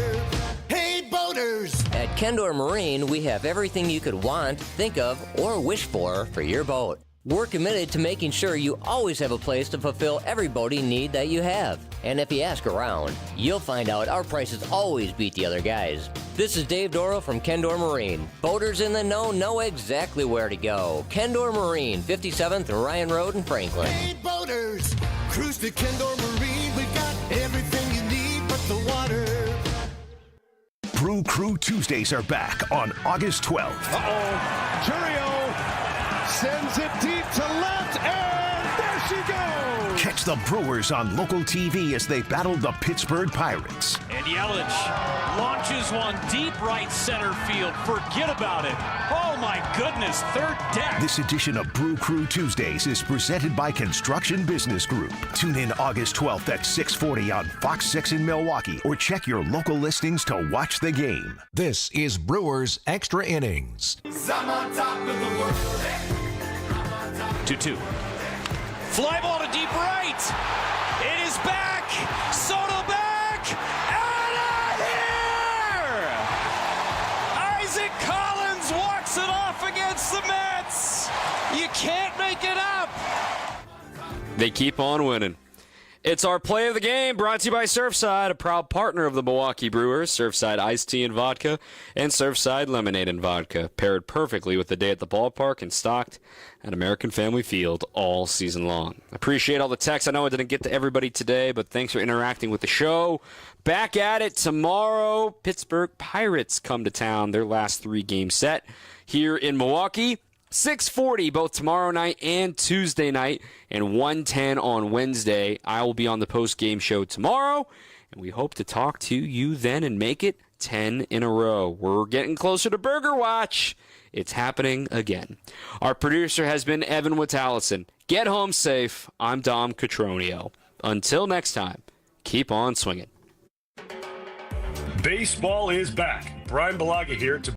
Hey, boaters! At Kendor Marine, we have everything you could want, think of, or wish for your boat. We're committed to making sure you always have a place to fulfill every boating need that you have. And if you ask around, you'll find out our prices always beat the other guys. This is Dave Dorrell from Kendor Marine. Boaters in the know exactly where to go. Kendor Marine, 57th and Ryan Road in Franklin. Hey, boaters! Cruise to Kendor Marine. We've got everything you need but the water. Brew Crew Tuesdays are back on August 12th. Churio sends it deep to left, and there she goes! Catch the Brewers on local TV as they battle the Pittsburgh Pirates. And Yelich launches one deep right center field. Forget about it. Oh, my goodness, third deck. This edition of Brew Crew Tuesdays is presented by Construction Business Group. Tune in August 12th at 6:40 on Fox 6 in Milwaukee, or check your local listings to watch the game. This is Brewers Extra Innings. I'm on top of the world. 2-2. Fly ball to deep right. It is back. Soto back. Out of here! Isaac Collins walks it off against the Mets. You can't make it up. They keep on winning. It's our play of the game, brought to you by Surfside, a proud partner of the Milwaukee Brewers. Surfside iced tea and vodka, and Surfside lemonade and vodka, paired perfectly with the day at the ballpark and stocked at American Family Field all season long. Appreciate all the texts. I know I didn't get to everybody today, but thanks for interacting with the show. Back at it tomorrow. Pittsburgh Pirates come to town, their last 3-game set here in Milwaukee. 6:40 both tomorrow night and Tuesday night, and 1:10 on Wednesday. I will be on the post-game show tomorrow, and we hope to talk to you then and make it 10 in a row. We're getting closer to Burger Watch. It's happening again. Our producer has been Evan Witalison. Get home safe. I'm Dom Cotroneo. Until next time, keep on swinging. Baseball is back. Brian Balaga here to